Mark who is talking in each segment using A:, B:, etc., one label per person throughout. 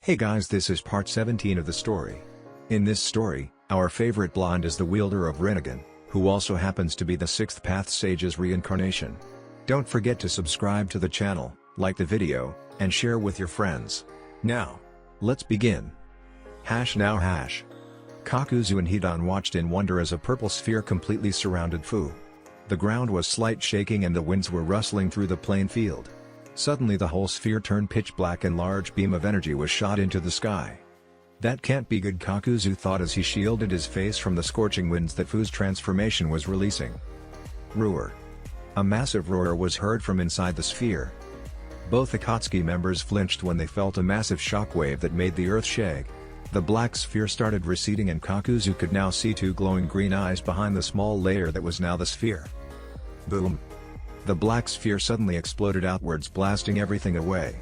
A: Hey guys, this is part 17 of the story. In this story, our favorite blonde is the wielder of Rinnegan, who also happens to be the 6th Path Sage's reincarnation. Don't forget to subscribe to the channel, like the video, and share with your friends. Now, let's begin. Kakuzu and Hidan watched in wonder as a purple sphere completely surrounded Fu. The ground was slight shaking and the winds were rustling through the plain field. Suddenly the whole sphere turned pitch black and large beam of energy was shot into the sky. That can't be good, Kakuzu thought as he shielded his face from the scorching winds that Fu's transformation was releasing. Roar. A massive roar was heard from inside the sphere. Both Akatsuki members flinched when they felt a massive shockwave that made the earth shake. The black sphere started receding and Kakuzu could now see two glowing green eyes behind the small layer that was now the sphere. Boom. The black sphere suddenly exploded outwards, blasting everything away.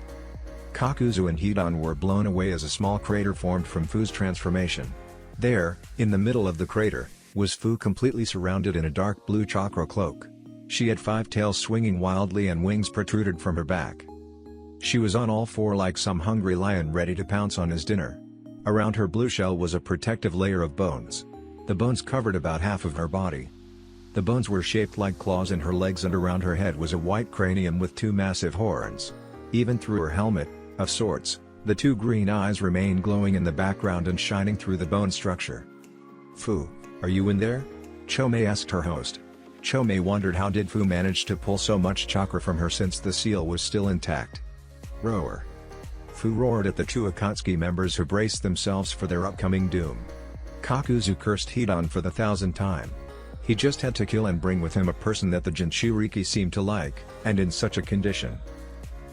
A: Kakuzu and Hidan were blown away as a small crater formed from Fu's transformation. There, in the middle of the crater, was Fu, completely surrounded in a dark blue chakra cloak. She had 5 tails swinging wildly and wings protruded from her back. She was on all 4 like some hungry lion ready to pounce on his dinner. Around her blue shell was a protective layer of bones. The bones covered about half of her body. The bones were shaped like claws in her legs, and around her head was a white cranium with 2 massive horns. Even through her helmet, of sorts, the 2 green eyes remained glowing in the background and shining through the bone structure. "Fu, are you in there?" Chomei asked her host. Chomei wondered how did Fu manage to pull so much chakra from her since the seal was still intact. Roar. Fu roared at the 2 Akatsuki members who braced themselves for their upcoming doom. Kakuzu cursed Hidan for the 1000th time. He just had to kill and bring with him a person that the Jinchuriki seemed to like, and in such a condition.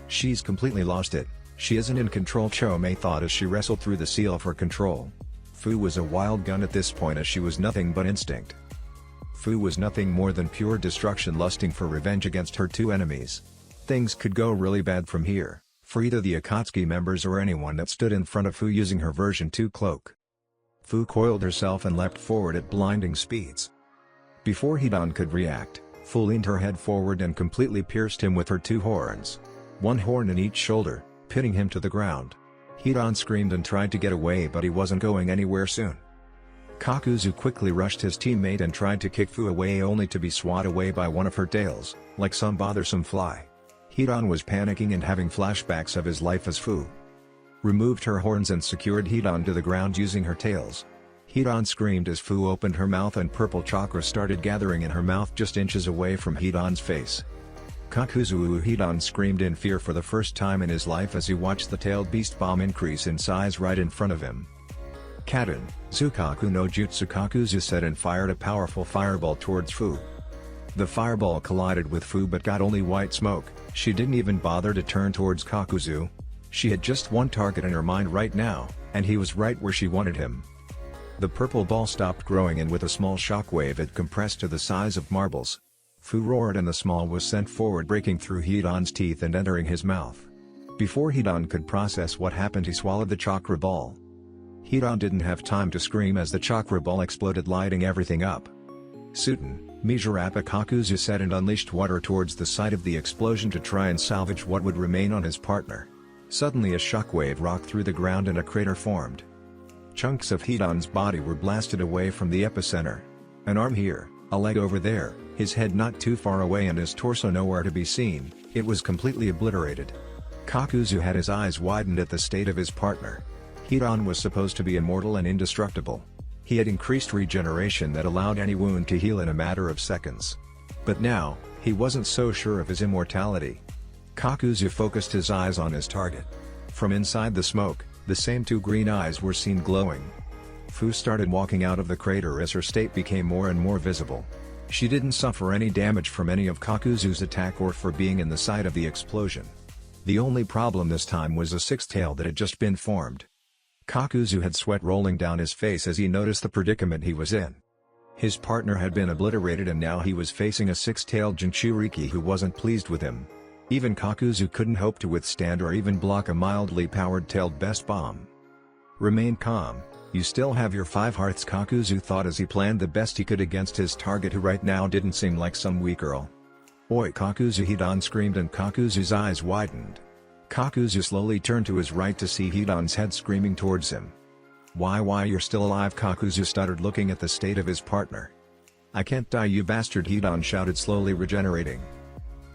A: She's completely lost it, she isn't in control, Chomei thought as she wrestled through the seal for control. Fu was a wild gun at this point as she was nothing but instinct. Fu was nothing more than pure destruction, lusting for revenge against her 2 enemies. Things could go really bad from here, for either the Akatsuki members or anyone that stood in front of Fu using her version 2 cloak. Fu coiled herself and leapt forward at blinding speeds. Before Hidan could react, Fu leaned her head forward and completely pierced him with her 2 horns. 1 horn in each shoulder, pinning him to the ground. Hidan screamed and tried to get away, but he wasn't going anywhere soon. Kakuzu quickly rushed his teammate and tried to kick Fu away, only to be swatted away by one of her tails, like some bothersome fly. Hidan was panicking and having flashbacks of his life as Fu. Removed her horns and secured Hidan to the ground using her tails. Hidan screamed as Fu opened her mouth and purple chakra started gathering in her mouth just inches away from Hidan's face. Hidan screamed in fear for the first time in his life as he watched the tailed beast bomb increase in size right in front of him. Kaden, Zukaku no Jutsu, Kakuzu said, and fired a powerful fireball towards Fu. The fireball collided with Fu but got only white smoke. She didn't even bother to turn towards Kakuzu. She had just one target in her mind right now, and he was right where she wanted him. The purple ball stopped growing, and with a small shockwave it compressed to the size of marbles. Fu roared and the small was sent forward, breaking through Hidan's teeth and entering his mouth. Before Hidan could process what happened, he swallowed the chakra ball. Hidan didn't have time to scream as the chakra ball exploded, lighting everything up. Suten, Mizurappa, Kakuzu said, and unleashed water towards the site of the explosion to try and salvage what would remain on his partner. Suddenly a shockwave rocked through the ground and a crater formed. Chunks of Hidan's body were blasted away from the epicenter. An arm here, a leg over there, his head not too far away, and his torso nowhere to be seen. It was completely obliterated. Kakuzu had his eyes widened at the state of his partner. Hidan was supposed to be immortal and indestructible. He had increased regeneration that allowed any wound to heal in a matter of seconds. But now, he wasn't so sure of his immortality. Kakuzu focused his eyes on his target. From inside the smoke, the same 2 green eyes were seen glowing. Fu started walking out of the crater as her state became more and more visible. She didn't suffer any damage from any of Kakuzu's attack or for being in the site of the explosion. The only problem this time was a 6th tail that had just been formed. Kakuzu had sweat rolling down his face as he noticed the predicament he was in. His partner had been obliterated and now he was facing a 6-tailed Jinchuriki who wasn't pleased with him. Even Kakuzu couldn't hope to withstand or even block a mildly powered tailed best bomb. Remain calm, you still have your 5 hearts, Kakuzu thought as he planned the best he could against his target, who right now didn't seem like some weak girl. Oi, Kakuzu, Hidan screamed and Kakuzu's eyes widened. Kakuzu slowly turned to his right to see Hidan's head screaming towards him. Why you're still alive?" Kakuzu stuttered, looking at the state of his partner. "I can't die, you bastard," Hidan shouted, slowly regenerating.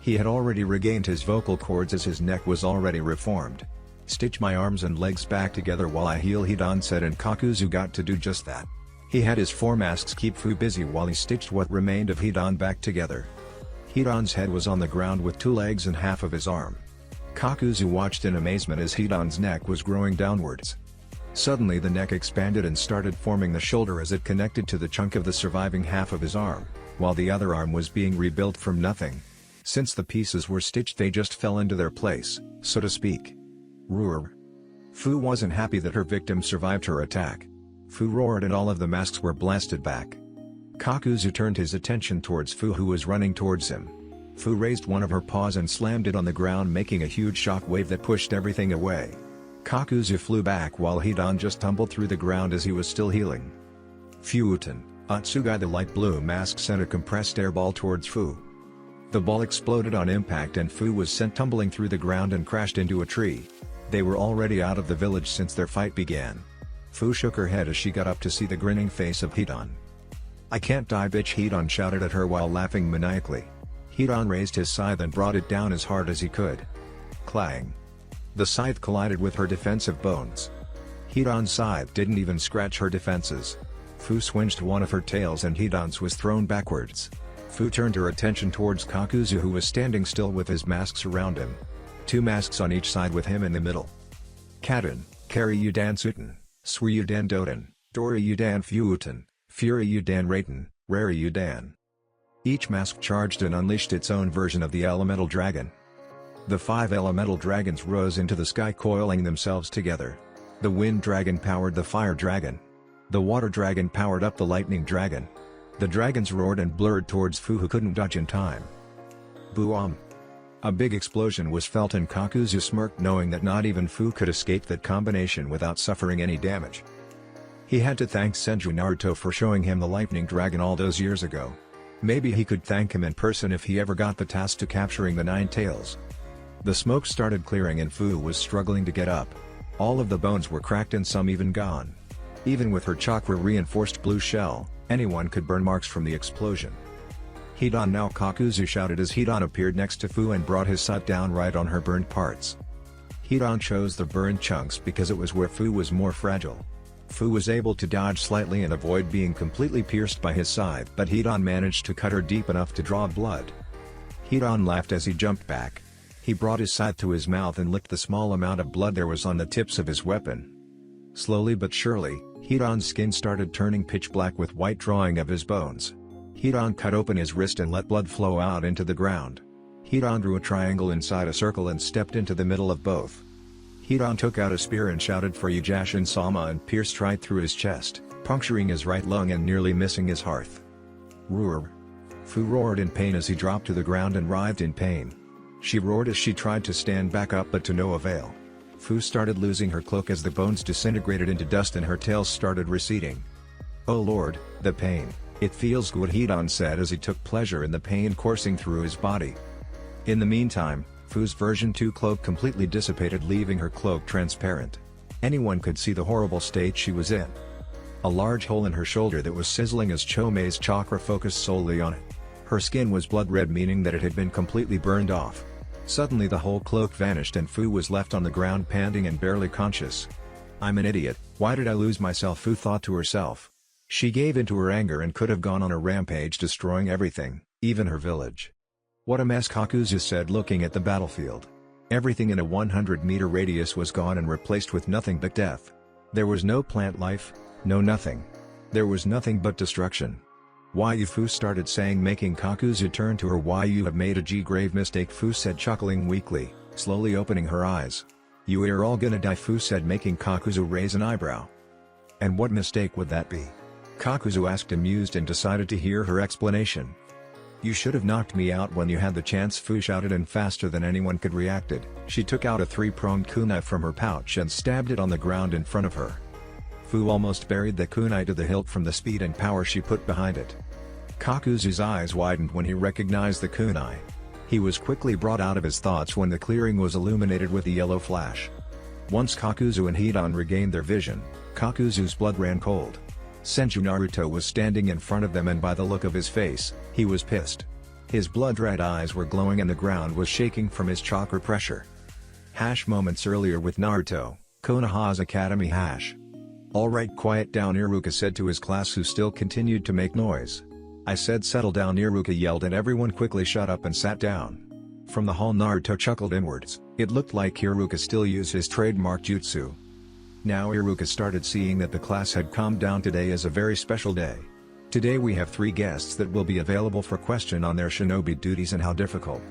A: He had already regained his vocal cords as his neck was already reformed. "Stitch my arms and legs back together while I heal," Hidan said, and Kakuzu got to do just that. He had his four masks keep Fu busy while he stitched what remained of Hidan back together. Hidan's head was on the ground with 2 legs and half of his arm. Kakuzu watched in amazement as Hidan's neck was growing downwards. Suddenly the neck expanded and started forming the shoulder as it connected to the chunk of the surviving half of his arm, while the other arm was being rebuilt from nothing. Since the pieces were stitched, they just fell into their place, so to speak. Roar. Fu wasn't happy that her victim survived her attack. Fu roared and all of the masks were blasted back. Kakuzu turned his attention towards Fu, who was running towards him. Fu raised one of her paws and slammed it on the ground, making a huge shock wave that pushed everything away. Kakuzu flew back while Hidan just tumbled through the ground as he was still healing. Futon, Atsugai, the light blue mask, sent a compressed air ball towards Fu. The ball exploded on impact and Fu was sent tumbling through the ground and crashed into a tree. They were already out of the village since their fight began. Fu shook her head as she got up to see the grinning face of Hidan. "I can't die, bitch," Hidan shouted at her while laughing maniacally. Hidan raised his scythe and brought it down as hard as he could. Clang. The scythe collided with her defensive bones. Hidan's scythe didn't even scratch her defenses. Fu swinged one of her tails and Hidan's was thrown backwards. Fu turned her attention towards Kakuzu, who was standing still with his masks around him. 2 masks on each side with him in the middle. Kaden, Kari Udan Suten, Sui Udan Doden, Dori Udan Fuuten, Fury Udan Raten, Rari Udan. Each mask charged and unleashed its own version of the elemental dragon. The 5 elemental dragons rose into the sky, coiling themselves together. The wind dragon powered the fire dragon. The water dragon powered up the lightning dragon. The dragons roared and blurred towards Fu, who couldn't dodge in time. Boom! A big explosion was felt and Kakuzu smirked, knowing that not even Fu could escape that combination without suffering any damage. He had to thank Senju Naruto for showing him the lightning dragon all those years ago. Maybe he could thank him in person if he ever got the task to capturing the 9 tails. The smoke started clearing and Fu was struggling to get up. All of the bones were cracked and some even gone. Even with her chakra-reinforced blue shell, anyone could burn marks from the explosion. "Hidan now!" Kakuzu shouted as Hidan appeared next to Fu and brought his scythe down right on her burned parts. Hidan chose the burned chunks because it was where Fu was more fragile. Fu was able to dodge slightly and avoid being completely pierced by his scythe, but Hidan managed to cut her deep enough to draw blood. Hidan laughed as he jumped back. He brought his scythe to his mouth and licked the small amount of blood there was on the tips of his weapon. Slowly but surely, Hidan's skin started turning pitch black with white drawing of his bones. Hidan cut open his wrist and let blood flow out into the ground. Hidan drew a triangle inside a circle and stepped into the middle of both. Hidan took out a spear and shouted for Yujashin Sama and pierced right through his chest, puncturing his right lung and nearly missing his heart. Roar! Fu roared in pain as he dropped to the ground and writhed in pain. She roared as she tried to stand back up, but to no avail. Fu started losing her cloak as the bones disintegrated into dust and her tail started receding. "Oh lord, the pain, it feels good," Hidan said as he took pleasure in the pain coursing through his body. In the meantime, Fu's version 2 cloak completely dissipated, leaving her cloak transparent. Anyone could see the horrible state she was in. A large hole in her shoulder that was sizzling as Chomei's chakra focused solely on it. Her skin was blood red, meaning that it had been completely burned off. Suddenly the whole cloak vanished and Fu was left on the ground panting and barely conscious. "I'm an idiot, why did I lose myself?" Fu thought to herself. She gave into her anger and could have gone on a rampage, destroying everything, even her village. "What a mess," Kakuzu said, looking at the battlefield. Everything in a 100-meter radius was gone and replaced with nothing but death. There was no plant life, no nothing. There was nothing but destruction. "Why you?" Fu started saying, making Kakuzu turn to her. "Why you have made a grave mistake," Fu said, chuckling weakly, slowly opening her eyes. "You are all gonna die," Fu said, making Kakuzu raise an eyebrow. "And what mistake would that be?" Kakuzu asked, amused, and decided to hear her explanation. "You should have knocked me out when you had the chance," Fu shouted, and faster than anyone could reacted, she took out a 3-pronged kunai from her pouch and stabbed it on the ground in front of her. Fu almost buried the kunai to the hilt from the speed and power she put behind it. Kakuzu's eyes widened when he recognized the kunai. He was quickly brought out of his thoughts when the clearing was illuminated with a yellow flash. Once Kakuzu and Hidan regained their vision, Kakuzu's blood ran cold. Senju Naruto was standing in front of them, and by the look of his face, he was pissed. His blood-red eyes were glowing and the ground was shaking from his chakra pressure. Moments earlier with Naruto, Konoha's Academy. "Alright, quiet down," Iruka said to his class, who still continued to make noise. "I said settle down," Iruka yelled, and everyone quickly shut up and sat down. From the hall, Naruto chuckled inwards. It looked like Iruka still used his trademark jutsu. Now Iruka started seeing that the class had calmed down. Today is a very special day. Today we have 3 guests that will be available for question on their shinobi duties and how difficult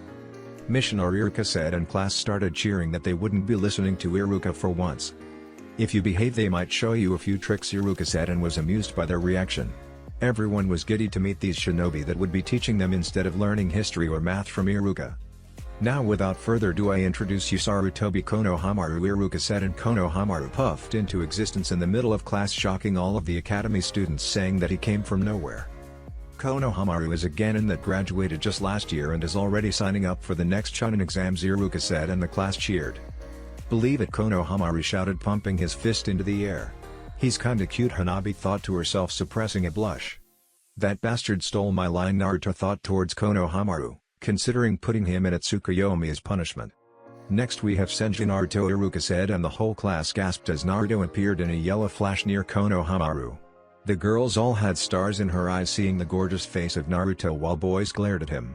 A: mission are, Iruka said, and class started cheering that they wouldn't be listening to Iruka for once. "If you behave, they might show you a few tricks," Iruka said, and was amused by their reaction. Everyone was giddy to meet these shinobi that would be teaching them instead of learning history or math from Iruka. "Now without further ado, I introduce you Sarutobi Konohamaru," Iruka said, and Konohamaru puffed into existence in the middle of class, shocking all of the academy students, saying that he came from nowhere. "Konohamaru is a genin that graduated just last year and is already signing up for the next Chunin exams," Iruka said, and the class cheered. "Believe it," Konohamaru shouted, pumping his fist into the air. "He's kinda cute," Hanabi thought to herself, suppressing a blush. "That bastard stole my line," Naruto thought towards Konohamaru, considering putting him in at Tsukuyomi as punishment. "Next we have Senju Naruto," Iruka said, and the whole class gasped as Naruto appeared in a yellow flash near Konohamaru. The girls all had stars in her eyes seeing the gorgeous face of Naruto, while boys glared at him.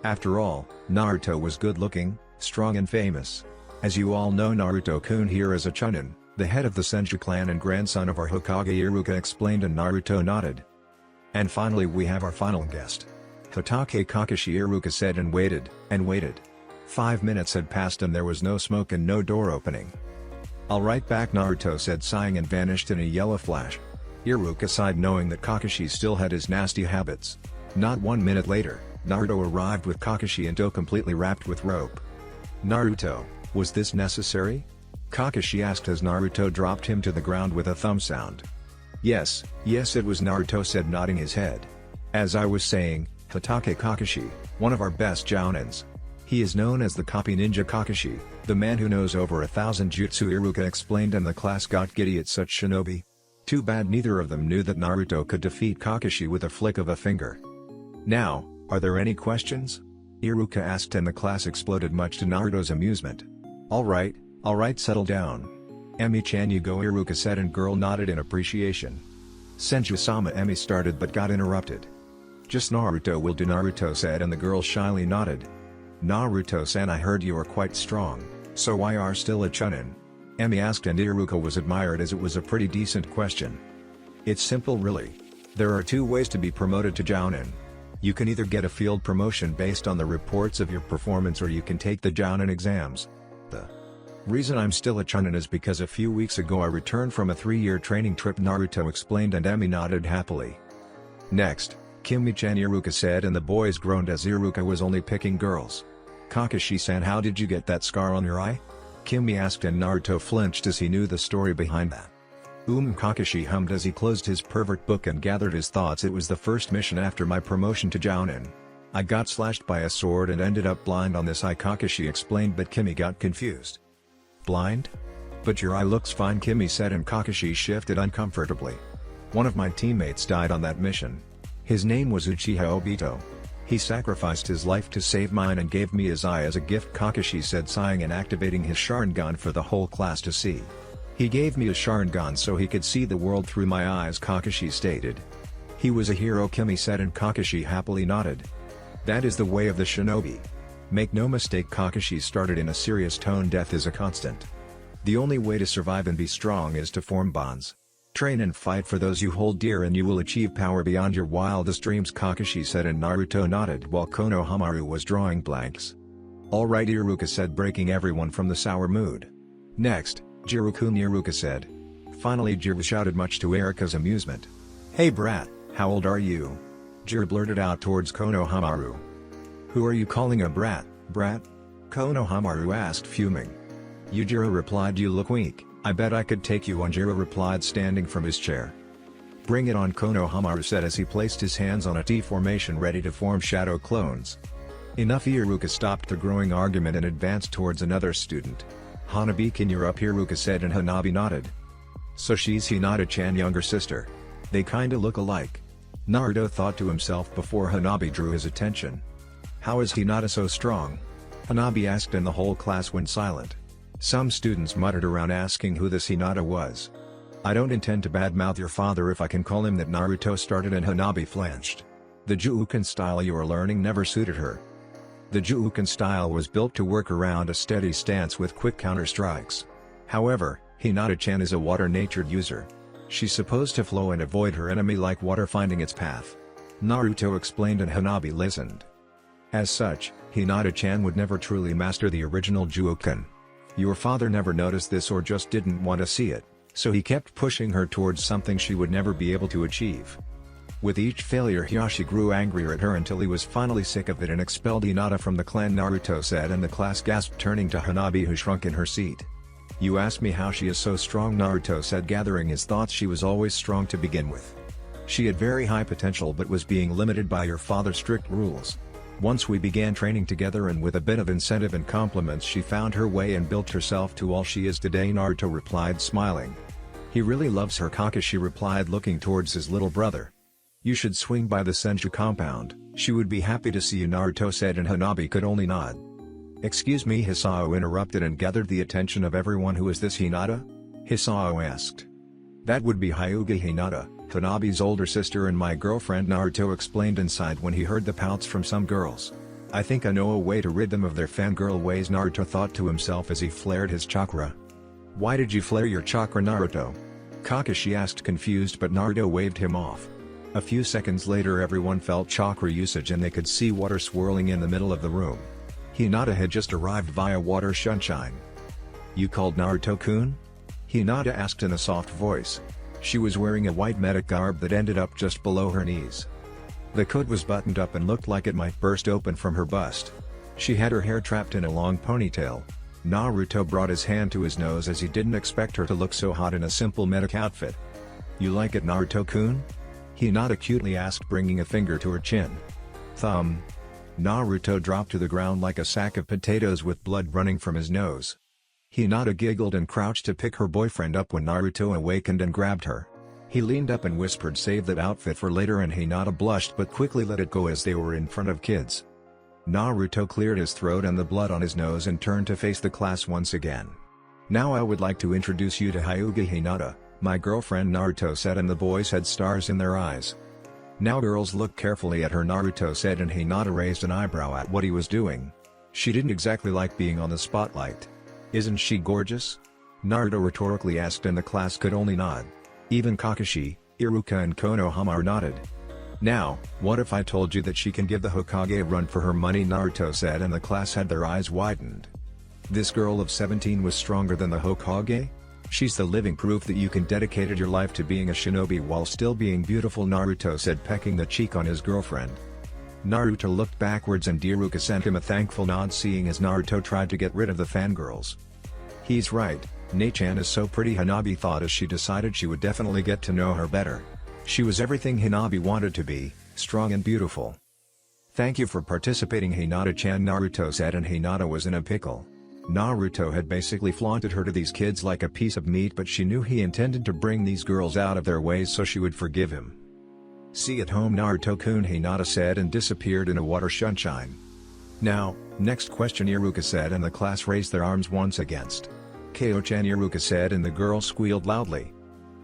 A: After all, Naruto was good-looking, strong and famous. As you all know, Naruto-kun here is a Chunin, the head of the Senju clan and grandson of our Hokage, Iruka explained, and Naruto nodded. "And finally we have our final guest. Hatake Kakashi," Iruka said, and waited, and waited. 5 minutes had passed and there was no smoke and no door opening. "I'll right back," Naruto said, sighing, and vanished in a yellow flash. Iruka sighed, knowing that Kakashi still had his nasty habits. Not 1 minute later, Naruto arrived with Kakashi and completely wrapped with rope. "Naruto, was this necessary?" Kakashi asked as Naruto dropped him to the ground with a thumb sound. Yes, it was," Naruto said, nodding his head. "As I was saying, Hatake Kakashi, one of our best jounins. He is known as the Copy Ninja Kakashi, the man who knows over 1,000 jutsu," Iruka explained, and the class got giddy at such shinobi. Too bad neither of them knew that Naruto could defeat Kakashi with a flick of a finger. "Now, are there any questions?" Iruka asked, and the class exploded, much to Naruto's amusement. Alright, settle down. "Emi-chan, you go," Iruka said, and girl nodded in appreciation. Senju-sama, Emi started but got interrupted. "Just Naruto will do," Naruto said, and the girl shyly nodded. "Naruto-san, I heard you are quite strong, so why are still a Chunin?" Emi asked, and Iruka was admired as it was a pretty decent question. "It's simple really. There are 2 ways to be promoted to Jounin. You can either get a field promotion based on the reports of your performance, or you can take the Jounin exams. The reason I'm still a Chunin is because a few weeks ago I returned from a 3-year training trip," Naruto explained, and Emi nodded happily. "Next, Kimi-chan," Iruka said, and the boys groaned as Iruka was only picking girls. "Kakashi-san, how did you get that scar on your eye?" Kimi asked, and Naruto flinched as he knew the story behind that. Kakashi hummed as he closed his pervert book and gathered his thoughts. "It was the first mission after my promotion to Jounin. I got slashed by a sword and ended up blind on this eye," Kakashi explained, but Kimi got confused. "Blind? But your eye looks fine," Kimi said, and Kakashi shifted uncomfortably. "One of my teammates died on that mission. His name was Uchiha Obito. He sacrificed his life to save mine and gave me his eye as a gift," Kakashi said, sighing and activating his Sharingan for the whole class to see. "He gave me a Sharingan so he could see the world through my eyes," Kakashi stated. "He was a hero," Kimi said, and Kakashi happily nodded. "That is the way of the shinobi. Make no mistake," Kakashi started in a serious tone, "death is a constant. The only way to survive and be strong is to form bonds. Train and fight for those you hold dear and you will achieve power beyond your wildest dreams," Kakashi said, and Naruto nodded while Konohamaru was drawing blanks. "Alright," Iruka said, breaking everyone from the sour mood. "Next, Jiro-kun," Iruka said. Finally Jiro shouted, much to Erika's amusement. "Hey brat, how old are you?" Jiro blurted out towards Konohamaru. "Who are you calling a brat, brat?" Konohamaru asked, fuming. Yujiro replied, "You look weak. I bet I could take you on," Jiro replied, standing from his chair. "Bring it on," Konohamaru said as he placed his hands on a T formation ready to form shadow clones. Enough. Iruka stopped the growing argument and advanced towards another student. Hanabi, can you up here? Iruka said, and Hanabi nodded. So she's Hinata-chan younger sister. They kinda look alike. Naruto thought to himself before Hanabi drew his attention. How is Hinata so strong? Hanabi asked, and the whole class went silent. Some students muttered around asking who this Hinata was. I don't intend to badmouth your father if I can call him that, Naruto started, and Hanabi flinched. The Juuken style you are learning never suited her. The Juuken style was built to work around a steady stance with quick counter-strikes. However, Hinata-chan is a water-natured user. She's supposed to flow and avoid her enemy like water finding its path. Naruto explained, and Hanabi listened. As such, Hinata-chan would never truly master the original Juuken. Your father never noticed this or just didn't want to see it, so he kept pushing her towards something she would never be able to achieve. With each failure, Hiyashi grew angrier at her until he was finally sick of it and expelled Hinata from the clan, Naruto said, and the class gasped, turning to Hanabi, who shrunk in her seat. You asked me how she is so strong, Naruto said, gathering his thoughts. She was always strong to begin with. She had very high potential but was being limited by your father's strict rules. Once we began training together, and with a bit of incentive and compliments, she found her way and built herself to all she is today, Naruto replied, smiling. He really loves her, Kakashi replied, looking towards his little brother. You should swing by the Senju compound, she would be happy to see you, Naruto said, and Hanabi could only nod. Excuse me, Hisao interrupted and gathered the attention of everyone. Who is this Hinata? Hisao asked. That would be Hyuga Hinata, Hanabi's older sister and my girlfriend, Naruto explained inside when he heard the pouts from some girls. I think I know a way to rid them of their fangirl ways, Naruto thought to himself as he flared his chakra. Why did you flare your chakra, Naruto? Kakashi asked, confused, but Naruto waved him off. A few seconds later, everyone felt chakra usage and they could see water swirling in the middle of the room. Hinata had just arrived via water sunshine. You called Naruto-kun? Hinata asked in a soft voice. She was wearing a white medic garb that ended up just below her knees. The coat was buttoned up and looked like it might burst open from her bust. She had her hair trapped in a long ponytail. Naruto brought his hand to his nose as he didn't expect her to look so hot in a simple medic outfit. You like it, Naruto-kun? Hinata cutely asked, bringing a finger to her chin. Thumb. Naruto dropped to the ground like a sack of potatoes with blood running from his nose. Hinata giggled and crouched to pick her boyfriend up when Naruto awakened and grabbed her. He leaned up and whispered, save that outfit for later, and Hinata blushed but quickly let it go as they were in front of kids. Naruto cleared his throat and the blood on his nose and turned to face the class once again. Now I would like to introduce you to Hyuga Hinata, my girlfriend, Naruto said, and the boys had stars in their eyes. Now girls, look carefully at her, Naruto said, and Hinata raised an eyebrow at what he was doing. She didn't exactly like being on the spotlight. Isn't she gorgeous? Naruto rhetorically asked, and the class could only nod. Even Kakashi, Iruka and Konohamaru nodded. Now, what if I told you that she can give the Hokage a run for her money, Naruto said, and the class had their eyes widened. This girl of 17 was stronger than the Hokage? She's the living proof that you can dedicate your life to being a shinobi while still being beautiful, Naruto said, pecking the cheek on his girlfriend. Naruto looked backwards and Iruka sent him a thankful nod, seeing as Naruto tried to get rid of the fangirls. He's right, Nei-chan is so pretty, Hanabi thought as she decided she would definitely get to know her better. She was everything Hanabi wanted to be, strong and beautiful. Thank you for participating, Hinata-chan, Naruto said, and Hinata was in a pickle. Naruto had basically flaunted her to these kids like a piece of meat, but she knew he intended to bring these girls out of their ways so she would forgive him. See at home, Naruto-kun, Hinata said, and disappeared in a water sunshine. Now, next question, Iruka said, and the class raised their arms once against. Kyo-chan, Iruka said, and the girl squealed loudly.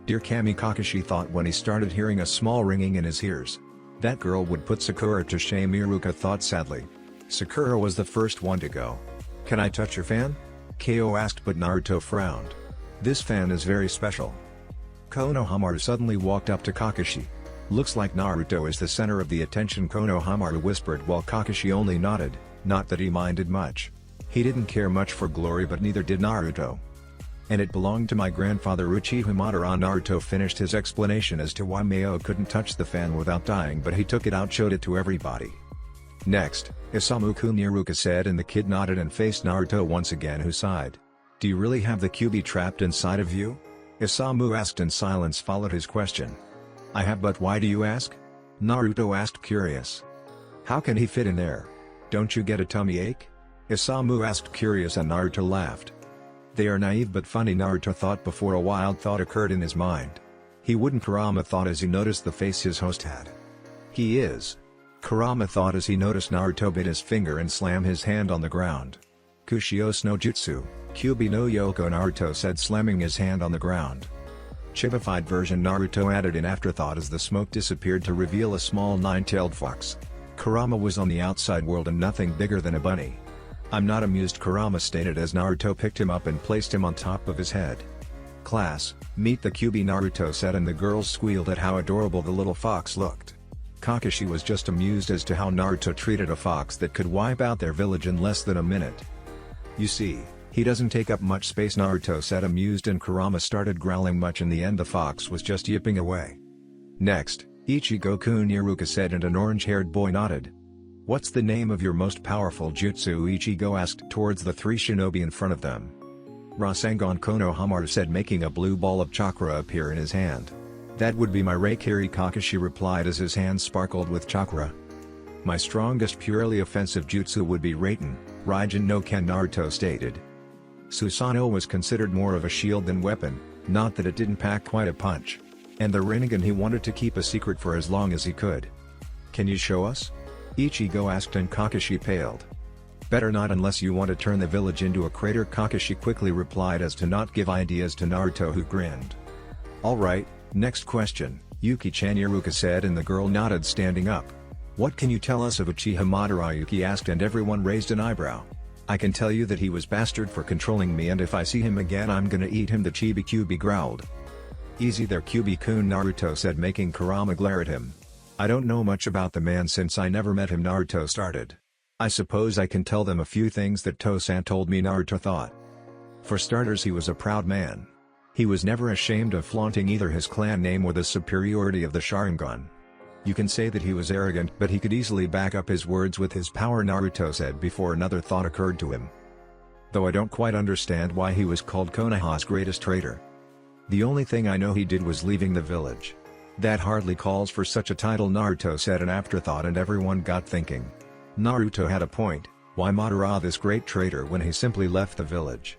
A: Dear Kami, Kakashi thought when he started hearing a small ringing in his ears. That girl would put Sakura to shame, Iruka thought sadly. Sakura was the first one to go. Can I touch your fan? Kyo asked, but Naruto frowned. This fan is very special. Konohamaru suddenly walked up to Kakashi. Looks like Naruto is the center of the attention, Konohamaru whispered while Kakashi only nodded, not that he minded much. He didn't care much for glory, but neither did Naruto. And it belonged to my grandfather Uchiha Madara. Naruto finished his explanation as to why Mayo couldn't touch the fan without dying, but he took it out, showed it to everybody. Next, Isamu-kun, Iruka said, and the kid nodded and faced Naruto once again, who sighed. Do you really have the Kyuubi trapped inside of you? Isamu asked, and silence followed his question. I have, but why do you ask? Naruto asked, curious. How can he fit in there? Don't you get a tummy ache? Isamu asked curious and Naruto laughed. They are naive but funny, Naruto thought before a wild thought occurred in his mind. He wouldn't, Kurama thought as he noticed the face his host had. He is. Kurama thought as he noticed Naruto bit his finger and slam his hand on the ground. Kushios no Jutsu, Kyubi no Yoko, Naruto said, slamming his hand on the ground. Chibified version, Naruto added in afterthought as the smoke disappeared to reveal a small nine-tailed fox. Kurama was on the outside world and nothing bigger than a bunny. I'm not amused, Kurama stated as Naruto picked him up and placed him on top of his head. Class, meet the Kyubi, Naruto said, and the girls squealed at how adorable the little fox looked. Kakashi was just amused as to how Naruto treated a fox that could wipe out their village in less than a minute. You see, he doesn't take up much space, Naruto said amused, and Kurama started growling much. In the end the fox was just yipping away. Next, Ichigo-kun, Iruka said, and an orange-haired boy nodded. What's the name of your most powerful jutsu? Ichigo asked towards the three shinobi in front of them. Rasengan Konohamaru said, making a blue ball of chakra appear in his hand. That would be my Reikiri, Kakashi replied as his hand sparkled with chakra. My strongest purely offensive jutsu would be Raiten, Raijin no Ken, Naruto stated. Susanoo was considered more of a shield than weapon, not that it didn't pack quite a punch. And the Rinnegan he wanted to keep a secret for as long as he could. Can you show us? Ichigo asked, and Kakashi paled. Better not unless you want to turn the village into a crater, Kakashi quickly replied as to not give ideas to Naruto, who grinned. Alright, next question, Yuki-chan, Iruka said, and the girl nodded, standing up. What can you tell us of Uchiha Madara? Yuki asked, and everyone raised an eyebrow. I can tell you that he was bastard for controlling me, and if I see him again I'm gonna eat him, the Chibi-Kyubi growled. Easy there, Kyubi-kun, Naruto said, making Kurama glare at him. I don't know much about the man since I never met him, Naruto started. I suppose I can tell them a few things that Tosan told me, Naruto thought. For starters, he was a proud man. He was never ashamed of flaunting either his clan name or the superiority of the Sharingan. You can say that he was arrogant, but he could easily back up his words with his power, Naruto said before another thought occurred to him. Though I don't quite understand why he was called Konoha's greatest traitor. The only thing I know he did was leaving the village. That hardly calls for such a title, Naruto said in afterthought, and everyone got thinking. Naruto had a point. Why Madara this great traitor when he simply left the village?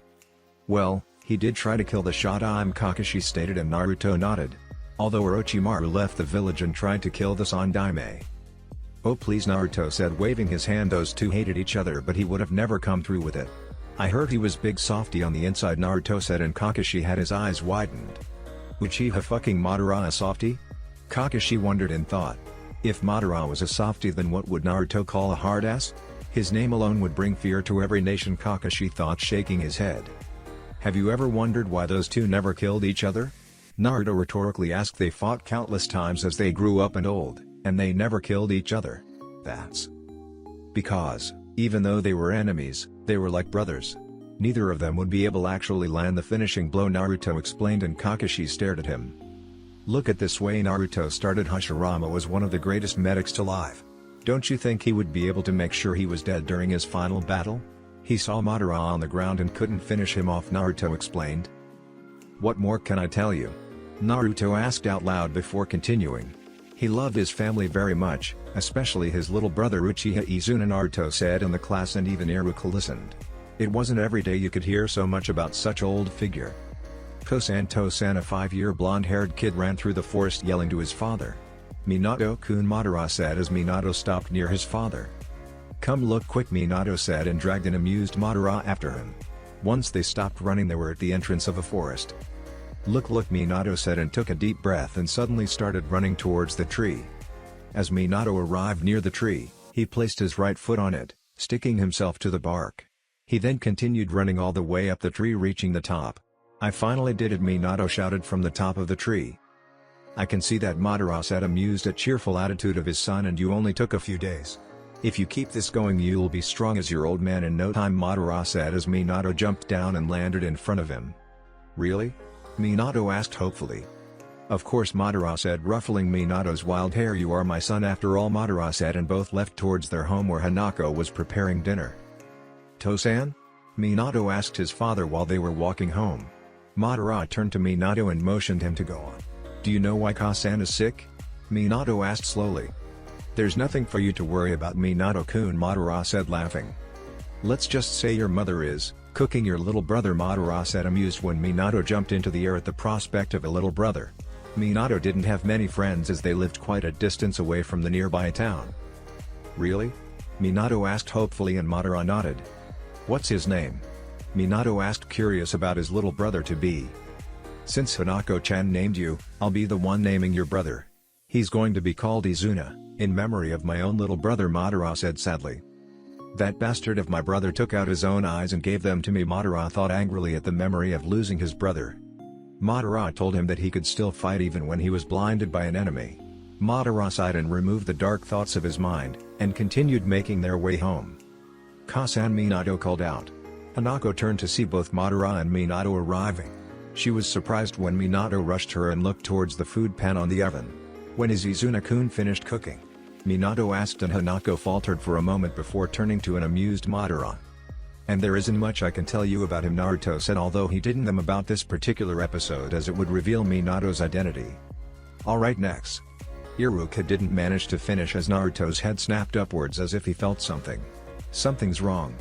A: Well, he did try to kill the Shodaime, Kakashi stated, and Naruto nodded. Although Orochimaru left the village and tried to kill the Sandaime. Oh please, Naruto said, waving his hand. Those two hated each other, but he would have never come through with it. I heard he was big softy on the inside, Naruto said, and Kakashi had his eyes widened. Uchiha fucking Madara a softy? Kakashi wondered in thought. If Madara was a softy, then what would Naruto call a hard ass? His name alone would bring fear to every nation, Kakashi thought, shaking his head. Have you ever wondered why those two never killed each other? Naruto rhetorically asked. They fought countless times as they grew up and old, and they never killed each other. That's because, even though they were enemies, they were like brothers. Neither of them would be able to actually land the finishing blow, Naruto explained, and Kakashi stared at him. Look at this way, Naruto started. Hashirama was one of the greatest medics alive. Don't you think he would be able to make sure he was dead during his final battle? He saw Madara on the ground and couldn't finish him off, Naruto explained. What more can I tell you? Naruto asked out loud before continuing. He loved his family very much, especially his little brother Uchiha Izuna, Naruto said, and the class and even Iruka listened. It wasn't every day you could hear so much about such old figure. Tosan, a 5-year blonde-haired kid, ran through the forest yelling to his father. Minato-kun, Madara said as Minato stopped near his father. Come look quick, Minato said, and dragged an amused Madara after him. Once they stopped running, they were at the entrance of a forest. Look, Minato said, and took a deep breath and suddenly started running towards the tree. As Minato arrived near the tree, he placed his right foot on it, sticking himself to the bark. He then continued running all the way up the tree, reaching the top. I finally did it, Minato shouted from the top of the tree. I can see that, Madara said, amused at cheerful attitude of his son, and you only took a few days. If you keep this going you'll be strong as your old man in no time, Madara said as Minato jumped down and landed in front of him. Really? Minato asked hopefully. Of course, Madara said, ruffling Minato's wild hair. You are my son after all, Madara said, and both left towards their home where Hanako was preparing dinner. Tosan? Minato asked his father while they were walking home. Madara turned to Minato and motioned him to go on. Do you know why Kasan is sick? Minato asked slowly. "There's nothing for you to worry about, Minato-kun," Madara said, laughing. "Let's just say your mother is cooking your little brother," Madara said, amused when Minato jumped into the air at the prospect of a little brother. Minato didn't have many friends as they lived quite a distance away from the nearby town. "Really?" Minato asked hopefully, and Madara nodded. "What's his name?" Minato asked, curious about his little brother-to-be. "Since Hanako-chan named you, I'll be the one naming your brother. He's going to be called Izuna, in memory of my own little brother," Madara said sadly. "That bastard of my brother took out his own eyes and gave them to me," Madara thought angrily at the memory of losing his brother. Madara told him that he could still fight even when he was blinded by an enemy. Madara sighed and removed the dark thoughts of his mind, and continued making their way home. "Ka-san," Minato called out. Hanako turned to see both Madara and Minato arriving. She was surprised when Minato rushed her and looked towards the food pan on the oven. "When is Izuna-kun finished cooking?" Minato asked, and Hanako faltered for a moment before turning to an amused Madara. "And there isn't much I can tell you about him," Naruto said, although he didn't them about this particular episode as it would reveal Minato's identity. "Alright, next." Iruka didn't manage to finish as Naruto's head snapped upwards as if he felt something. "Something's wrong.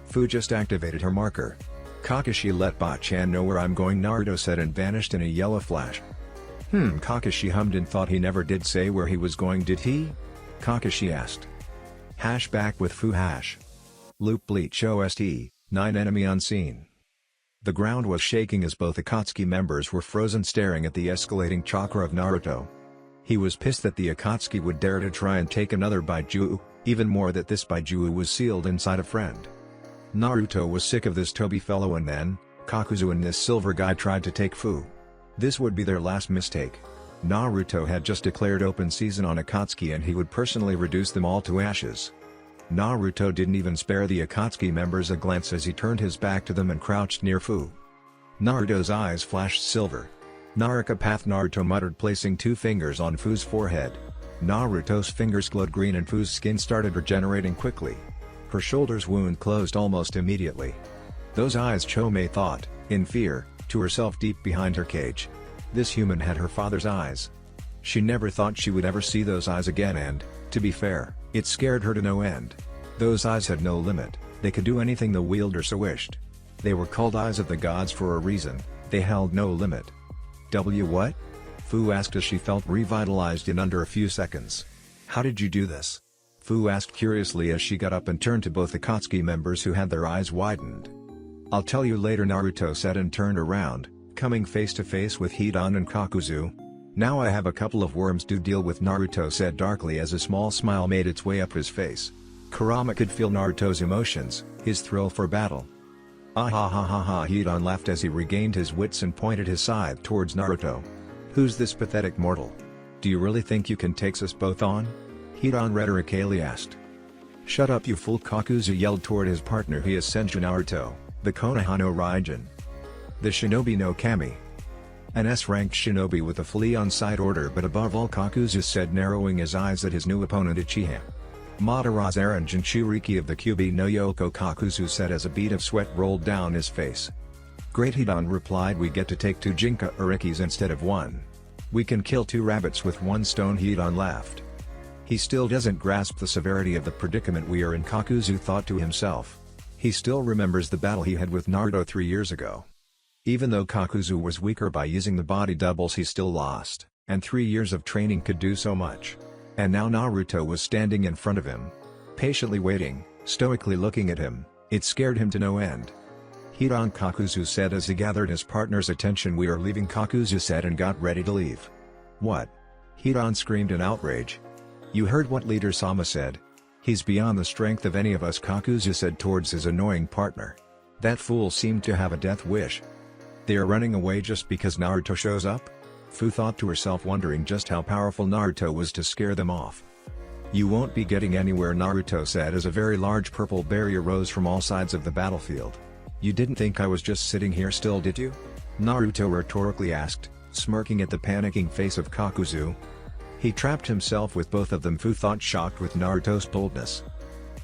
A: Fu just activated her marker." "Kakashi, let Ba-chan know where I'm going," Naruto said, and vanished in a yellow flash. Kakashi hummed and thought he never did say where he was going, did he? Kakashi asked. Hash back with Fu hash. Loop Bleach OST, 9 enemy unseen. The ground was shaking as both Akatsuki members were frozen, staring at the escalating chakra of Naruto. He was pissed that the Akatsuki would dare to try and take another Baiju, even more that this Baiju was sealed inside a friend. Naruto was sick of this Toby fellow, and then, Kakuzu and this silver guy tried to take Fu. This would be their last mistake. Naruto had just declared open season on Akatsuki and he would personally reduce them all to ashes. Naruto didn't even spare the Akatsuki members a glance as he turned his back to them and crouched near Fu. Naruto's eyes flashed silver. "Naraka path," Naruto muttered, placing 2 fingers on Fu's forehead. Naruto's fingers glowed green and Fu's skin started regenerating quickly. Her shoulder's wound closed almost immediately. Those eyes, Chome thought, in fear, to herself deep behind her cage. This human had her father's eyes. She never thought she would ever see those eyes again, and, to be fair, it scared her to no end. Those eyes had no limit, they could do anything the wielder so wished. They were called eyes of the gods for a reason, they held no limit. What? Fu asked as she felt revitalized in under a few seconds. "How did you do this?" Fu asked curiously as she got up and turned to both Akatsuki members who had their eyes widened. "I'll tell you later," Naruto said and turned around, coming face to face with Hidan and Kakuzu. "Now I have a couple of worms to deal with," Naruto said darkly as a small smile made its way up his face. Kurama could feel Naruto's emotions, his thrill for battle. "Ah ha ha ha ha," Hidan laughed as he regained his wits and pointed his scythe towards Naruto. "Who's this pathetic mortal? Do you really think you can take us both on?" Hidan rhetorically asked. "Shut up, you fool," Kakuzu yelled toward his partner. "He is Senju Naruto, the Konoha no Raijin. The Shinobi no Kami. An S-ranked shinobi with a fully on-site order, but above all," Kakuzu said, narrowing his eyes at his new opponent Uchiha. "Madara's Eren Jinchuriki of the Kyubi no Yoko," Kakuzu said as a bead of sweat rolled down his face. "Great," Hidan replied. "We get to take 2 Jinchurikis instead of 1. We can kill 2 rabbits with 1 stone," Hidan laughed. "He still doesn't grasp the severity of the predicament we are in," Kakuzu thought to himself. He still remembers the battle he had with Naruto 3 years ago. Even though Kakuzu was weaker by using the body doubles, he still lost, and 3 years of training could do so much. And now Naruto was standing in front of him, patiently waiting, stoically looking at him. It scared him to no end. "Hidan," Kakuzu said as he gathered his partner's attention. "We are leaving," Kakuzu said and got ready to leave. "What?" Hidan screamed in outrage. "You heard what Leader Sama said. He's beyond the strength of any of us," Kakuzu said towards his annoying partner. "That fool seemed to have a death wish. They are running away just because Naruto shows up?" Fu thought to herself, wondering just how powerful Naruto was to scare them off. "You won't be getting anywhere," Naruto said as a very large purple barrier rose from all sides of the battlefield. "You didn't think I was just sitting here still, did you?" Naruto rhetorically asked, smirking at the panicking face of Kakuzu. He trapped himself with both of them, Fu thought, shocked with Naruto's boldness.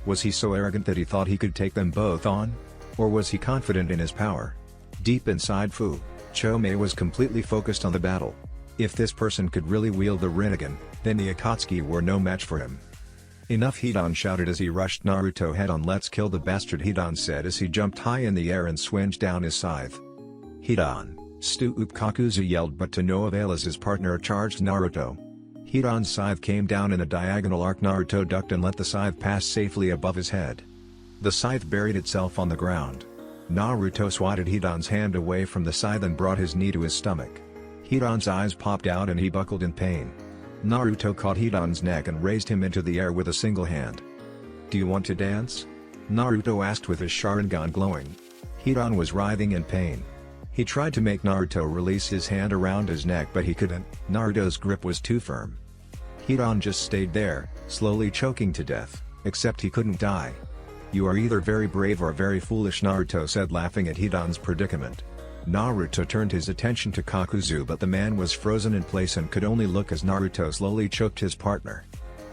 A: Was he so arrogant that he thought he could take them both on? Or was he confident in his power? Deep inside Fu, Chome was completely focused on the battle. If this person could really wield the Rinnegan, then the Akatsuki were no match for him. Enough, Hidan shouted as he rushed Naruto head-on. Let's kill the bastard, Hidan said as he jumped high in the air and swinged down his scythe. Hidan, Stu-oop, Kakuzu yelled, but to no avail as his partner charged Naruto. Hidan's scythe came down in a diagonal arc. Naruto ducked and let the scythe pass safely above his head. The scythe buried itself on the ground. Naruto swatted Hidan's hand away from the scythe and brought his knee to his stomach. Hidan's eyes popped out and he buckled in pain. Naruto caught Hidan's neck and raised him into the air with a single hand. "Do you want to dance?" Naruto asked with his Sharingan glowing. Hidan was writhing in pain. He tried to make Naruto release his hand around his neck, but he couldn't. Naruto's grip was too firm. Hidan just stayed there, slowly choking to death, except he couldn't die. "You are either very brave or very foolish," Naruto said, laughing at Hidan's predicament. Naruto turned his attention to Kakuzu, but the man was frozen in place and could only look as Naruto slowly choked his partner.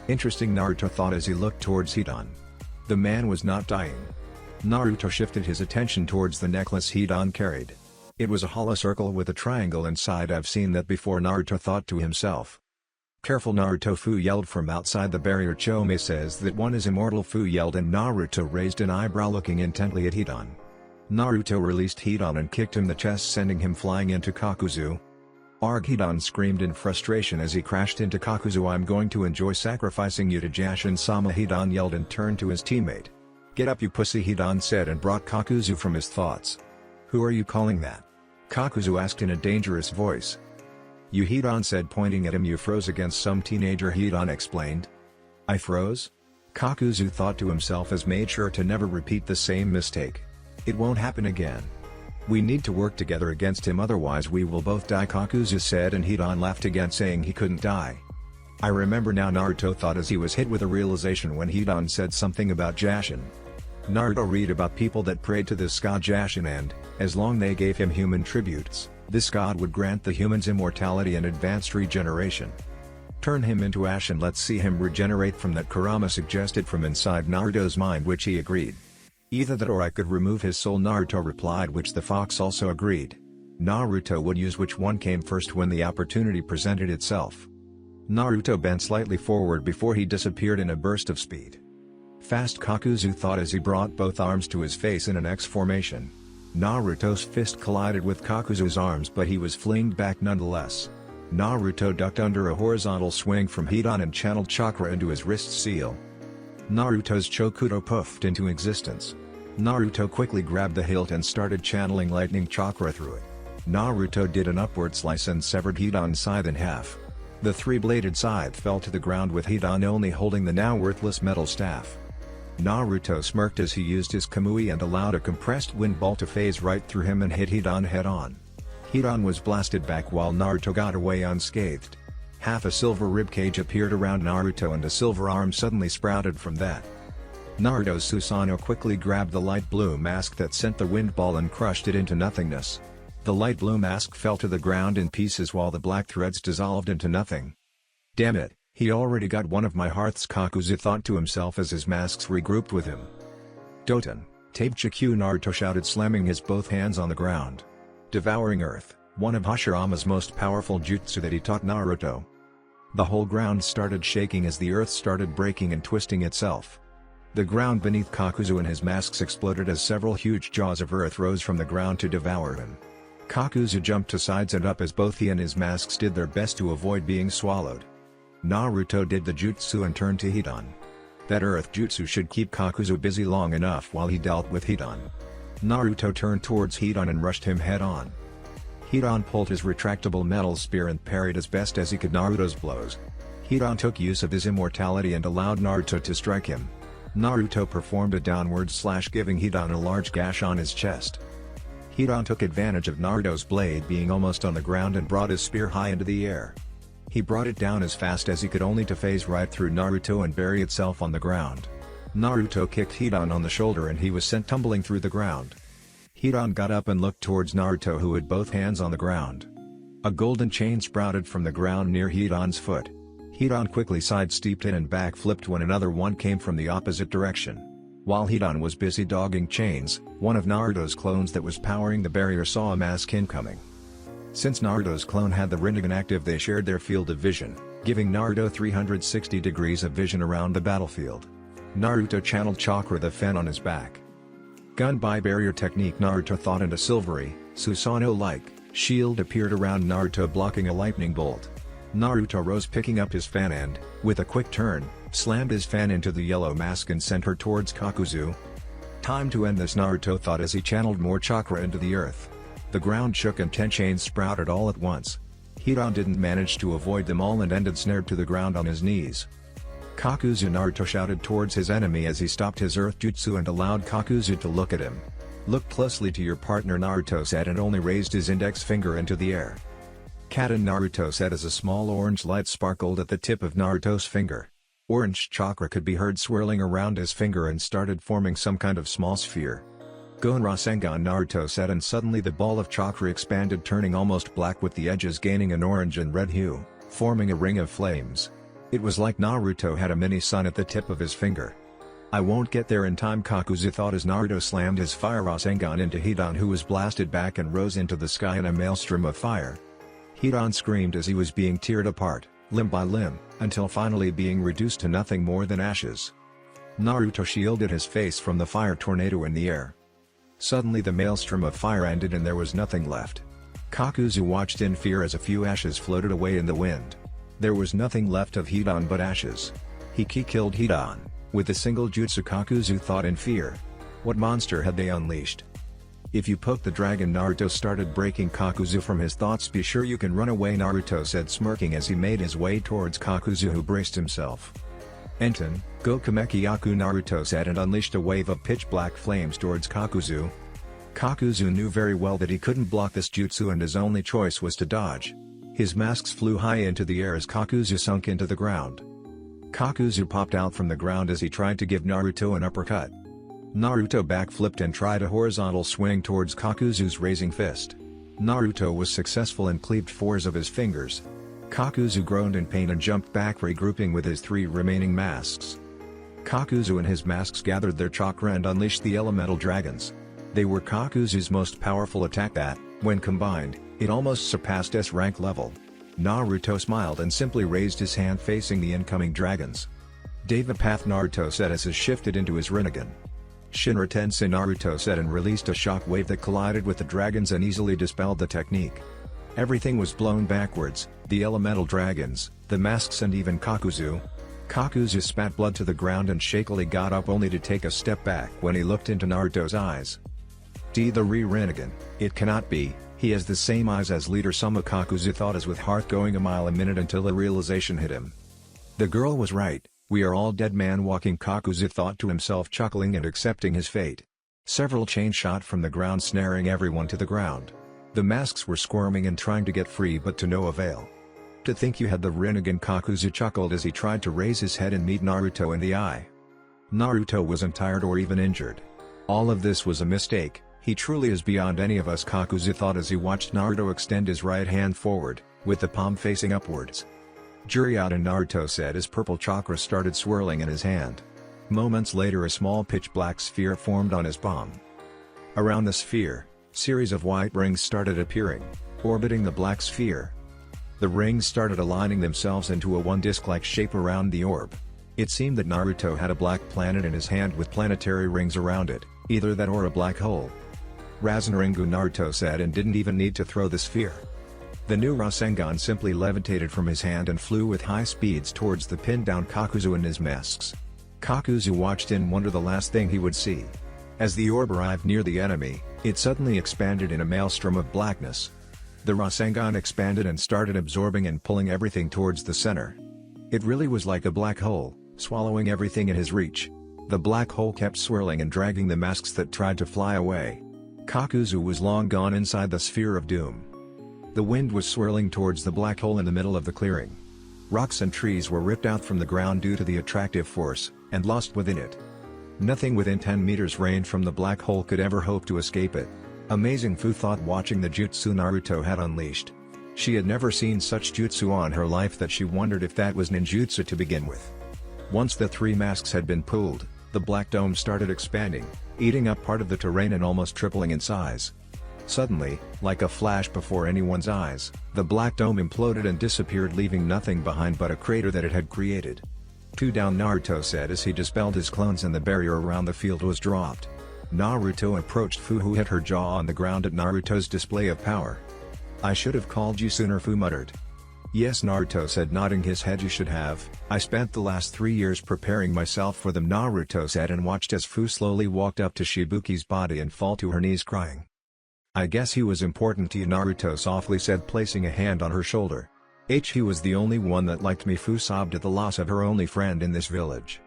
A: Interesting, Naruto thought as he looked towards Hidan. The man was not dying. Naruto shifted his attention towards the necklace Hidan carried. It was a hollow circle with a triangle inside. "I've seen that before," Naruto thought to himself. "Careful, Naruto!" Fu yelled from outside the barrier. "Chome says that one is immortal," Fu yelled, and Naruto raised an eyebrow looking intently at Hidan. Naruto released Hidan and kicked him in the chest, sending him flying into Kakuzu. "Arg!" Hidan screamed in frustration as he crashed into Kakuzu. "I'm going to enjoy sacrificing you to Jashin-sama," Hidan yelled and turned to his teammate. "Get up, you pussy," Hidan said and brought Kakuzu from his thoughts. "Who are you calling that?" Kakuzu asked in a dangerous voice. "You," Hidan said, pointing at him. "You froze against some teenager," Hidan explained. "I froze?" Kakuzu thought to himself as made sure to never repeat the same mistake. "It won't happen again. We need to work together against him, otherwise we will both die," Kakuzu said, and Hidan laughed again, saying he couldn't die. "I remember now," Naruto thought as he was hit with a realization when Hidan said something about Jashin. Naruto read about people that prayed to this god Jashin, and, as long they gave him human tributes, this god would grant the humans immortality and advanced regeneration. "Turn him into ash and let's see him regenerate from that," Kurama suggested from inside Naruto's mind, which he agreed. "Either that or I could remove his soul," Naruto replied, which the fox also agreed. Naruto would use which one came first when the opportunity presented itself. Naruto bent slightly forward before he disappeared in a burst of speed. "Fast," Kakuzu thought as he brought both arms to his face in an X formation. Naruto's fist collided with Kakuzu's arms, but he was flinged back nonetheless. Naruto ducked under a horizontal swing from Hidan and channeled chakra into his wrist seal. Naruto's Chokudo puffed into existence. Naruto quickly grabbed the hilt and started channeling lightning chakra through it. Naruto did an upward slice and severed Hidan's scythe in half. The three-bladed scythe fell to the ground with Hidan only holding the now worthless metal staff. Naruto smirked as he used his Kamui and allowed a compressed wind ball to phase right through him and hit Hidan head-on. Hidan was blasted back while Naruto got away unscathed. Half a silver ribcage appeared around Naruto and a silver arm suddenly sprouted from that. Naruto's Susanoo quickly grabbed the light blue mask that sent the wind ball and crushed it into nothingness. The light blue mask fell to the ground in pieces while the black threads dissolved into nothing. "Damn it, he already got one of my hearts," Kakuzu thought to himself as his masks regrouped with him. "Doton, Tape-Chikyu," Naruto shouted, slamming his both hands on the ground. Devouring Earth, one of Hashirama's most powerful jutsu that he taught Naruto. The whole ground started shaking as the earth started breaking and twisting itself. The ground beneath Kakuzu and his masks exploded as several huge jaws of earth rose from the ground to devour him. Kakuzu jumped to sides and up as both he and his masks did their best to avoid being swallowed. Naruto did the jutsu and turned to Hidan. That earth jutsu should keep Kakuzu busy long enough while he dealt with Hidan. Naruto turned towards Hidan and rushed him head-on. Hidan pulled his retractable metal spear and parried as best as he could Naruto's blows. Hidan took use of his immortality and allowed Naruto to strike him. Naruto performed a downward slash, giving Hidan a large gash on his chest. Hidan took advantage of Naruto's blade being almost on the ground and brought his spear high into the air. He brought it down as fast as he could, only to phase right through Naruto and bury itself on the ground. Naruto kicked Hidan on the shoulder and he was sent tumbling through the ground. Hidan got up and looked towards Naruto, who had both hands on the ground. A golden chain sprouted from the ground near Hidan's foot. Hidan quickly sidestepped it and backflipped when another one came from the opposite direction. While Hidan was busy dogging chains, one of Naruto's clones that was powering the barrier saw a mask incoming. Since Naruto's clone had the Rinnegan active, they shared their field of vision, giving Naruto 360 degrees of vision around the battlefield. Naruto channeled chakra the fen on his back. Gunned by barrier technique, Naruto thought, and a silvery, Susanoo-like shield appeared around Naruto, blocking a lightning bolt. Naruto rose, picking up his fan and, with a quick turn, slammed his fan into the yellow mask and sent her towards Kakuzu. Time to end this, Naruto thought as he channeled more chakra into the earth. The ground shook and 10 chains sprouted all at once. Hidan didn't manage to avoid them all and ended snared to the ground on his knees. Kakuzu, Naruto shouted towards his enemy as he stopped his earth jutsu and allowed Kakuzu to look at him. Look closely to your partner, Naruto said, and only raised his index finger into the air. Kaden, Naruto said as a small orange light sparkled at the tip of Naruto's finger. Orange chakra could be heard swirling around his finger and started forming some kind of small sphere. Gon Rasengan, Naruto said, and suddenly the ball of chakra expanded, turning almost black with the edges gaining an orange and red hue, forming a ring of flames. It was like Naruto had a mini sun at the tip of his finger. I won't get there in time, Kakuzu thought as Naruto slammed his fire Rasengan into Hidan, who was blasted back and rose into the sky in a maelstrom of fire. Hidan screamed as he was being teared apart, limb by limb, until finally being reduced to nothing more than ashes. Naruto shielded his face from the fire tornado in the air. Suddenly the maelstrom of fire ended and there was nothing left. Kakuzu watched in fear as a few ashes floated away in the wind. There was nothing left of Hidan but ashes. He killed Hidan with a single jutsu, Kakuzu thought in fear. What monster had they unleashed? If you poke the dragon, Naruto started breaking Kakuzu from his thoughts. Be sure you can run away, Naruto said, smirking as he made his way towards Kakuzu, who braced himself. Enten, go Kamekiyaku, Naruto said, and unleashed a wave of pitch-black flames towards Kakuzu. Kakuzu knew very well that he couldn't block this jutsu and his only choice was to dodge. His masks flew high into the air as Kakuzu sunk into the ground. Kakuzu popped out from the ground as he tried to give Naruto an uppercut. Naruto backflipped and tried a horizontal swing towards Kakuzu's raising fist. Naruto was successful and cleaved 4 of his fingers. Kakuzu groaned in pain and jumped back, regrouping with his 3 remaining masks. Kakuzu and his masks gathered their chakra and unleashed the elemental dragons. They were Kakuzu's most powerful attack that, when combined, it almost surpassed S-rank level. Naruto smiled and simply raised his hand facing the incoming dragons. Deva Path, Naruto said as he shifted into his Rinnegan. Shinra Tensei, Naruto said, and released a shock wave that collided with the dragons and easily dispelled the technique. Everything was blown backwards, the elemental dragons, the masks, and even Kakuzu. Kakuzu spat blood to the ground and shakily got up, only to take a step back when he looked into Naruto's eyes. The Rinnegan, it cannot be, he has the same eyes as Leader Sama, Kakuzu thought as with heart going a mile a minute until a realization hit him. The girl was right. We are all dead, man walking, Kakuzu thought to himself, chuckling and accepting his fate. Several chains shot from the ground, snaring everyone to the ground. The masks were squirming and trying to get free, but to no avail. To think you had the Rinnegan, Kakuzu chuckled as he tried to raise his head and meet Naruto in the eye. Naruto wasn't tired or even injured. All of this was a mistake. He truly is beyond any of us, Kakuzu thought as he watched Naruto extend his right hand forward, with the palm facing upwards. Juriata, Naruto said as purple chakra started swirling in his hand. Moments later a small pitch-black sphere formed on his palm. Around the sphere, series of white rings started appearing, orbiting the black sphere. The rings started aligning themselves into a one disc-like shape around the orb. It seemed that Naruto had a black planet in his hand with planetary rings around it, either that or a black hole. Rasenringu, Naruto said, and didn't even need to throw the sphere. The new Rasengan simply levitated from his hand and flew with high speeds towards the pinned-down Kakuzu and his masks. Kakuzu watched in wonder, the last thing he would see. As the orb arrived near the enemy, it suddenly expanded in a maelstrom of blackness. The Rasengan expanded and started absorbing and pulling everything towards the center. It really was like a black hole, swallowing everything in his reach. The black hole kept swirling and dragging the masks that tried to fly away. Kakuzu was long gone inside the sphere of doom. The wind was swirling towards the black hole in the middle of the clearing. Rocks and trees were ripped out from the ground due to the attractive force, and lost within it. Nothing within 10 meters range from the black hole could ever hope to escape it. Amazing Fu thought watching the jutsu Naruto had unleashed. She had never seen such jutsu on her life that she wondered if that was ninjutsu to begin with. Once the 3 masks had been pulled, the black dome started expanding, eating up part of the terrain and almost tripling in size. Suddenly, like a flash before anyone's eyes, the black dome imploded and disappeared, leaving nothing behind but a crater that it had created. "Two down," Naruto said as he dispelled his clones and the barrier around the field was dropped. Naruto approached Fu, who hit her jaw on the ground at Naruto's display of power. "I should have called you sooner," Fu muttered. "Yes," Naruto said, nodding his head. "You should have. I spent the last 3 years preparing myself for them," Naruto said, and watched as Fu slowly walked up to Shibuki's body and fall to her knees crying. "I guess he was important to you," Naruto softly said, placing a hand on her shoulder. He was the only one that liked me," Fu sobbed at the loss of her only friend in this village.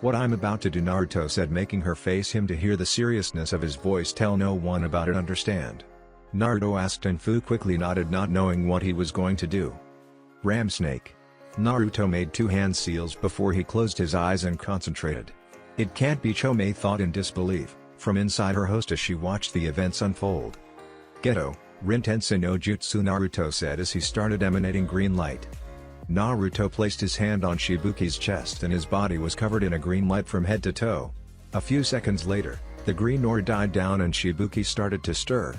A: "What I'm about to do," Naruto said, making her face him to hear the seriousness of his voice. "Tell no one about it, understand?" Naruto asked, and Fu quickly nodded, not knowing what he was going to do. "Ram snake." Naruto made 2 hand seals before he closed his eyes and concentrated. "It can't be," Chomei thought in disbelief, from inside her host as she watched the events unfold. "Geto, Rintensen no Jutsu," Naruto said as he started emanating green light. Naruto placed his hand on Shibuki's chest and his body was covered in a green light from head to toe. A few seconds later, the green aura died down and Shibuki started to stir.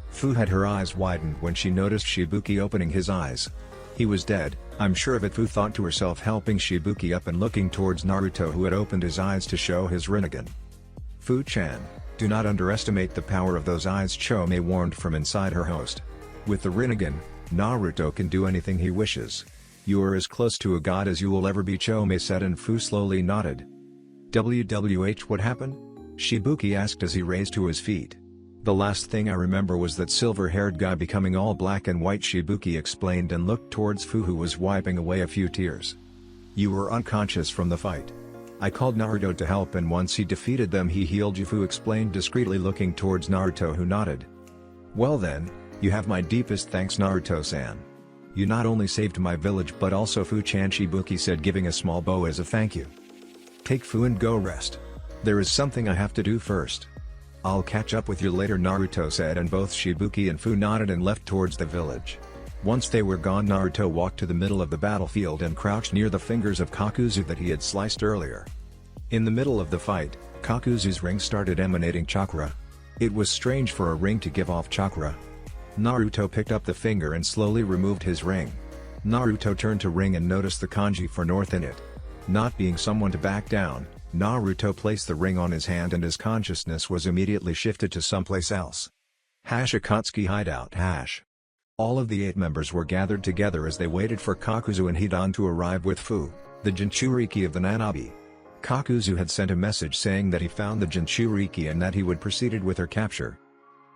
A: Fu had her eyes widened when she noticed Shibuki opening his eyes. "He was dead, I'm sure of it," Fu thought to herself, helping Shibuki up and looking towards Naruto, who had opened his eyes to show his Rinnegan. "Fu-chan, do not underestimate the power of those eyes," Chomei warned from inside her host. "With the Rinnegan, Naruto can do anything he wishes. You are as close to a god as you will ever be," Chomei said, and Fu slowly nodded. "What happened?" Shibuki asked as he raised to his feet. "The last thing I remember was that silver-haired guy becoming all black and white," Shibuki explained and looked towards Fu, who was wiping away a few tears. "You were unconscious from the fight. I called Naruto to help, and once he defeated them he healed you," Fu explained discreetly, looking towards Naruto, who nodded. "Well then, you have my deepest thanks, Naruto-san. You not only saved my village but also Fu-chan," Shibuki said, giving a small bow as a thank you. "Take Fu and go rest. There is something I have to do first. I'll catch up with you later," Naruto said, and both Shibuki and Fu nodded and left towards the village. Once they were gone, Naruto walked to the middle of the battlefield and crouched near the fingers of Kakuzu that he had sliced earlier. In the middle of the fight, Kakuzu's ring started emanating chakra. It was strange for a ring to give off chakra. Naruto picked up the finger and slowly removed his ring. Naruto turned to ring and noticed the kanji for north in it. Not being someone to back down, Naruto placed the ring on his hand and his consciousness was immediately shifted to someplace else. Akatsuki hideout. All of the 8 members were gathered together as they waited for Kakuzu and Hidan to arrive with Fu, the Jinchuriki of the Nanabi. Kakuzu had sent a message saying that he found the Jinchuriki and that he would proceed with her capture.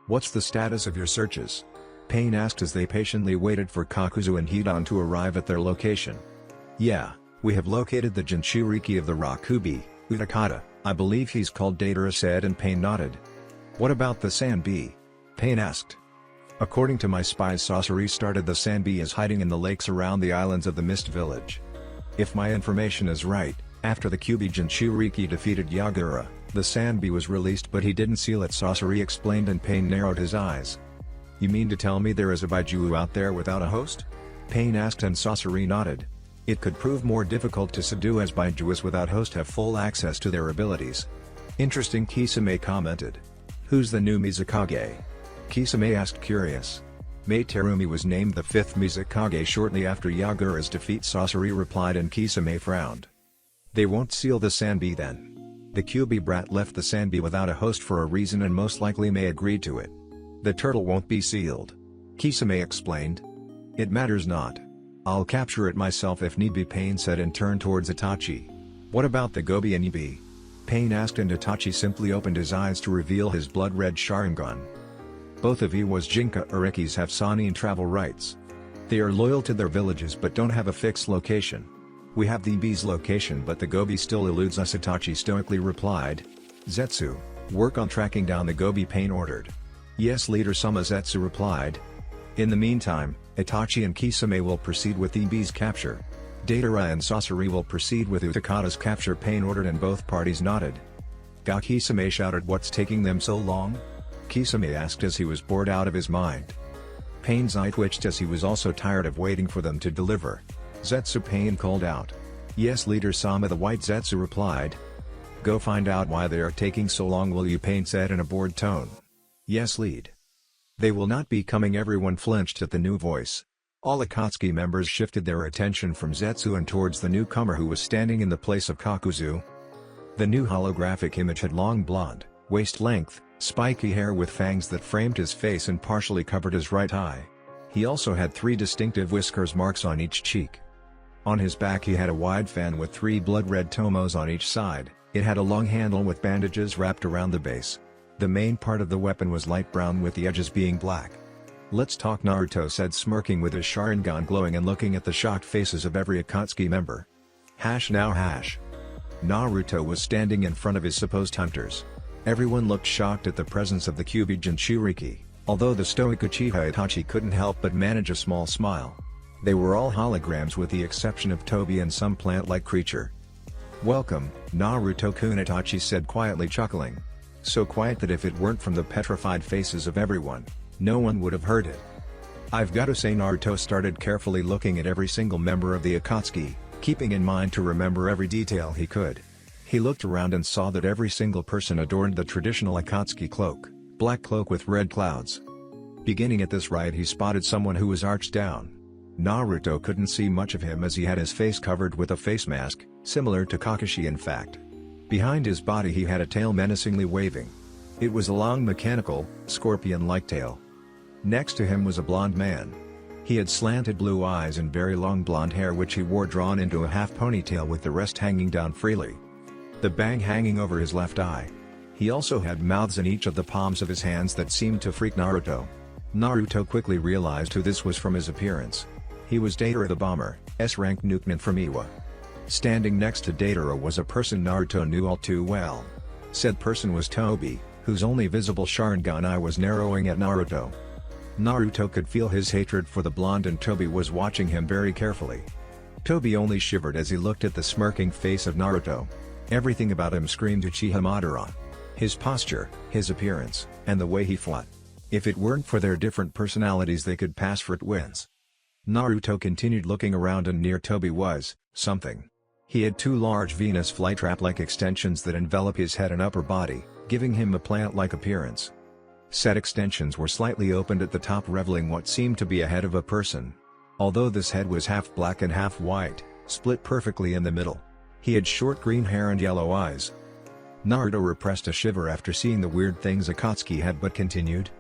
A: "What's the status of your searches?" Pain asked as they patiently waited for Kakuzu and Hidan to arrive at their location. "Yeah, we have located the Jinchuriki of the Rakubi, Utakata, I believe he's called," Datara said, and Pain nodded. "What about the Sanbi?" Pain asked. "According to my spies, Sasori started the Sanbi is hiding in the lakes around the islands of the Mist Village. If my information is right, after the Kyuubi Jinchuriki defeated Yagura, the Sanbi was released, but he didn't seal it," Sasori explained, and Pain narrowed his eyes. "You mean to tell me there is a Baiju out there without a host?" Pain asked, and Sasori nodded. "It could prove more difficult to subdue as Baiju's without host have full access to their abilities." "Interesting," Kisame commented. "Who's the new Mizukage?" Kisame asked, curious. Mei Terumi was named the 5th Mizukage shortly after Yagura's defeat, Sasori replied, and Kisame frowned. "They won't seal the Sanbi then. The Kyuubi brat left the Sanbi without a host for a reason and most likely Mei agreed to it. The turtle won't be sealed," Kisame explained. "It matters not. I'll capture it myself if need be," Pain said, and turned towards Itachi. "What about the Gobi and Ibi?" Pain asked, and Itachi simply opened his eyes to reveal his blood-red Sharingan. "Both of Iwa's Jinka Arikis have Sanin travel rights. They are loyal to their villages but don't have a fixed location. We have the Ibi's location but the Gobi still eludes us," Itachi stoically replied. "Zetsu, work on tracking down the Gobi," Pain ordered. "Yes, Leader Sama," Zetsu replied. In the meantime, Itachi and Kisame will proceed with Ibi's capture. Datara and Sasori will proceed with Utakata's capture," Pain ordered, and both parties nodded. "Ga," Kisame shouted. "What's taking them so long?" Kisame asked as he was bored out of his mind. Pain's eye twitched as he was also tired of waiting for them to deliver. "Zetsu," Pain called out. "Yes, Leader Sama," the white Zetsu replied. "Go find out why they are taking so long, will you?" Pain said in a bored tone. "Yes, Lead." They will not be coming. Everyone flinched at the new voice. All Akatsuki members shifted their attention from Zetsu and towards the newcomer who was standing in the place of Kakuzu. The new holographic image had long blonde, waist-length, spiky hair with fangs that framed his face and partially covered his right eye. He also had 3 distinctive whiskers marks on each cheek. On his back he had a wide fan with 3 blood-red tomos on each side. It had a long handle with bandages wrapped around the base. The main part of the weapon was light brown with the edges being black. "Let's talk," Naruto said, smirking with his Sharingan glowing and looking at the shocked faces of every Akatsuki member. Now. Naruto was standing in front of his supposed hunters. Everyone looked shocked at the presence of the Kyuubi Jinchuriki, although the stoic Uchiha Itachi couldn't help but manage a small smile. They were all holograms with the exception of Tobi and some plant-like creature. "Welcome, Naruto-kun," Itachi said quietly, chuckling. So quiet that if it weren't from the petrified faces of everyone, no one would have heard it. "I've got to say," Naruto started carefully looking at every single member of the Akatsuki, keeping in mind to remember every detail he could. He looked around and saw that every single person adorned the traditional Akatsuki cloak, black cloak with red clouds. Beginning at this right, he spotted someone who was arched down. Naruto couldn't see much of him as he had his face covered with a face mask, similar to Kakashi in fact. Behind his body he had a tail menacingly waving. It was a long mechanical, scorpion-like tail. Next to him was a blonde man. He had slanted blue eyes and very long blonde hair which he wore drawn into a half ponytail with the rest hanging down freely. The bang hanging over his left eye. He also had mouths in each of the palms of his hands that seemed to freak Naruto. Naruto quickly realized who this was from his appearance. He was Datara the Bomber, S-rank nukeman from Iwa. Standing next to Datara was a person Naruto knew all too well. Said person was Tobi, whose only visible Sharingan eye was narrowing at Naruto. Naruto could feel his hatred for the blonde and Tobi was watching him very carefully. Tobi only shivered as he looked at the smirking face of Naruto. Everything about him screamed Uchiha Madara. His posture, his appearance, and the way he fought. If it weren't for their different personalities they could pass for twins. Naruto continued looking around and near Tobi was something. He had 2 large Venus flytrap-like extensions that envelop his head and upper body, giving him a plant-like appearance. Said extensions were slightly opened at the top, revealing what seemed to be a head of a person. Although this head was half black and half white, split perfectly in the middle. He had short green hair and yellow eyes. Naruto repressed a shiver after seeing the weird things Akatsuki had but continued.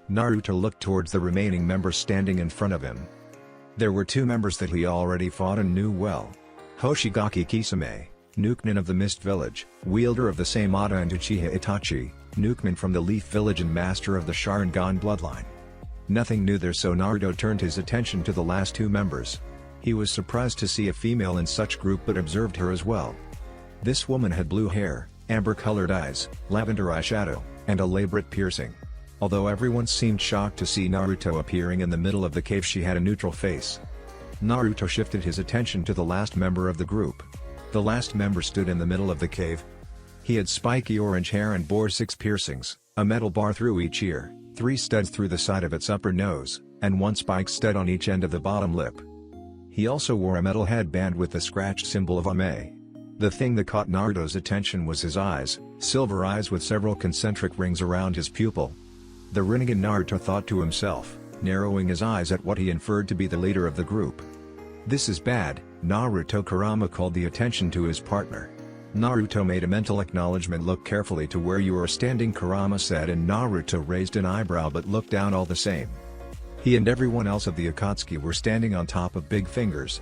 A: Naruto looked towards the remaining members standing in front of him. There were 2 members that he already fought and knew well. Hoshigaki Kisame, nukeman of the Mist Village, wielder of the Seimata, and Uchiha Itachi, nukeman from the Leaf Village and master of the Sharingan bloodline. Nothing new there, so Naruto turned his attention to the last 2 members. He was surprised to see a female in such group but observed her as well. This woman had blue hair, amber-colored eyes, lavender eyeshadow, and a labret piercing. Although everyone seemed shocked to see Naruto appearing in the middle of the cave, she had a neutral face. Naruto shifted his attention to the last member of the group. The last member stood in the middle of the cave. He had spiky orange hair and bore 6 piercings, a metal bar through each ear, 3 studs through the side of its upper nose, and 1 spike stud on each end of the bottom lip. He also wore a metal headband with the scratched symbol of Ame. The thing that caught Naruto's attention was his eyes, silver eyes with several concentric rings around his pupil. The Rinnegan, Naruto thought to himself, narrowing his eyes at what he inferred to be the leader of the group. "This is bad," Naruto. Kurama called the attention to his partner. Naruto made a mental acknowledgement. "Look carefully to where you are standing," Kurama said, and Naruto raised an eyebrow but looked down all the same. He and everyone else of the Akatsuki were standing on top of big fingers.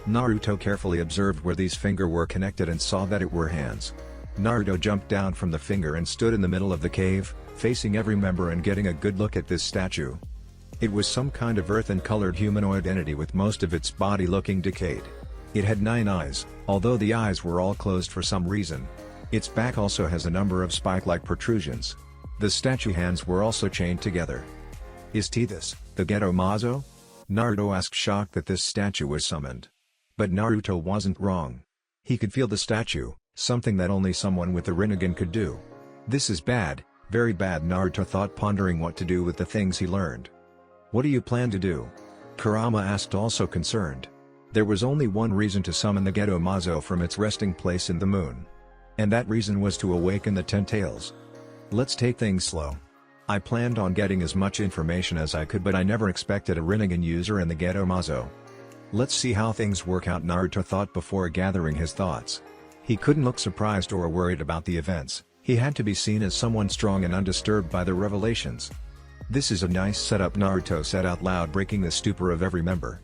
A: Naruto carefully observed where these fingers were connected and saw that it were hands. Naruto jumped down from the finger and stood in the middle of the cave, facing every member and getting a good look at this statue. It was some kind of earthen-colored humanoid entity with most of its body looking decayed. It had 9 eyes, although the eyes were all closed for some reason. Its back also has a number of spike-like protrusions. The statue hands were also chained together. "Is this the Geto Mazo?" Naruto asked, shocked that this statue was summoned. But Naruto wasn't wrong. He could feel the statue, something that only someone with the Rinnegan could do. "This is bad, very bad," Naruto thought, pondering what to do with the things he learned. "What do you plan to do?" Kurama asked, also concerned. There was only one reason to summon the Geto Mazo from its resting place in the moon. And that reason was to awaken the 10 tails. "Let's take things slow. I planned on getting as much information as I could, but I never expected a Rinnegan user in the ghetto Mazo. Let's see how things work out, Naruto thought before gathering his thoughts. He couldn't look surprised or worried about the events, he had to be seen as someone strong and undisturbed by the revelations. This is a nice setup, Naruto said out loud, breaking the stupor of every member.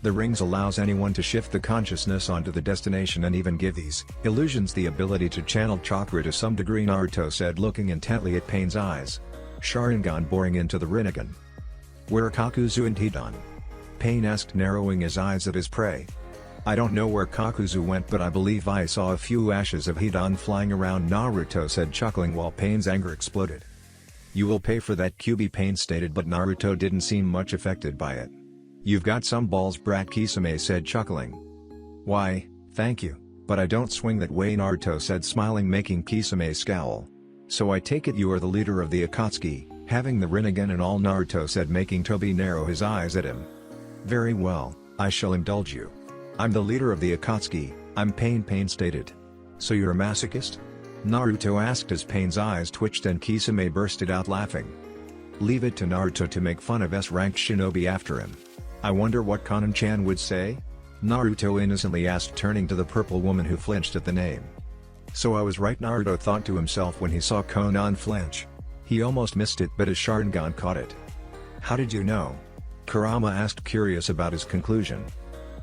A: The rings allows anyone to shift the consciousness onto the destination and even give these illusions the ability to channel chakra to some degree, Naruto said, looking intently at Pain's eyes. Sharingan boring into the Rinnegan. Where are Kakuzu and Hidan? Pain asked, narrowing his eyes at his prey. I don't know where Kakuzu went, but I believe I saw a few ashes of Hidan flying around, Naruto said, chuckling while Pain's anger exploded. You will pay for that, QB, Pain stated, but Naruto didn't seem much affected by it. You've got some balls, brat, Kisame said, chuckling. Why, thank you, but I don't swing that way, Naruto said, smiling, making Kisame scowl. So I take it you are the leader of the Akatsuki, having the Rinnegan and all, Naruto said, making Tobi narrow his eyes at him. Very well, I shall indulge you. I'm the leader of the Akatsuki, I'm Pain, Pain stated. So you're a masochist? Naruto asked as Pain's eyes twitched and Kisame bursted out laughing. Leave it to Naruto to make fun of S-ranked shinobi after him. I wonder what Konan-chan would say? Naruto innocently asked, turning to the purple woman who flinched at the name. So I was right, Naruto thought to himself when he saw Konan flinch. He almost missed it, but his Sharingan caught it. How did you know? Kurama asked, curious about his conclusion.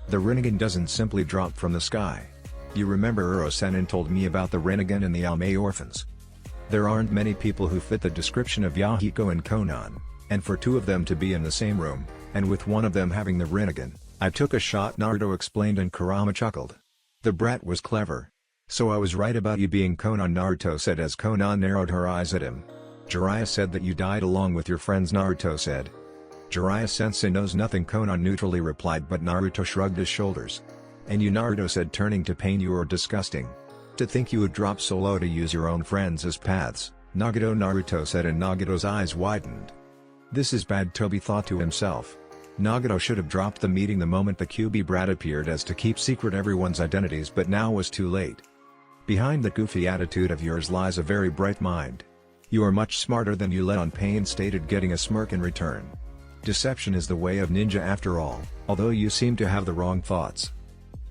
A: The Rinnegan doesn't simply drop from the sky. You remember Uro-sennin told me about the Rinnegan and the Almei orphans. There aren't many people who fit the description of Yahiko and Konan, and for two of them to be in the same room, and with one of them having the Rinnegan, I took a shot, Naruto explained, and Kurama chuckled. The brat was clever. So I was right about you being Konan, Naruto said as Konan narrowed her eyes at him. Jiraiya said that you died along with your friends, Naruto said. Jiraiya-sensei knows nothing, Konan neutrally replied, but Naruto shrugged his shoulders. And you, Naruto said, turning to Pain, you are disgusting. To think you would drop so low to use your own friends as paths, Nagato, Naruto said, and Nagato's eyes widened. This is bad, Tobi thought to himself. Nagato should have dropped the meeting the moment the QB brat appeared as to keep secret everyone's identities, but now was too late. Behind that goofy attitude of yours lies a very bright mind. You are much smarter than you let on, Pain stated, getting a smirk in return. Deception is the way of ninja after all, although you seem to have the wrong thoughts.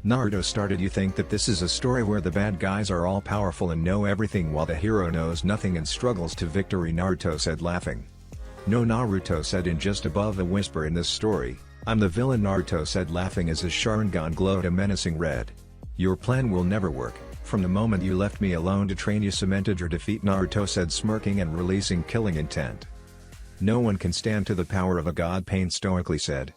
A: Naruto started. You think that this is a story where the bad guys are all powerful and know everything while the hero knows nothing and struggles to victory, Naruto said, laughing. No, Naruto said in just above a whisper, in this story, I'm the villain, Naruto said, laughing as his Sharingan glowed a menacing red. Your plan will never work. From the moment you left me alone to train, you cemented your defeat, Naruto said, smirking and releasing killing intent. No one can stand to the power of a god, Pain stoically said.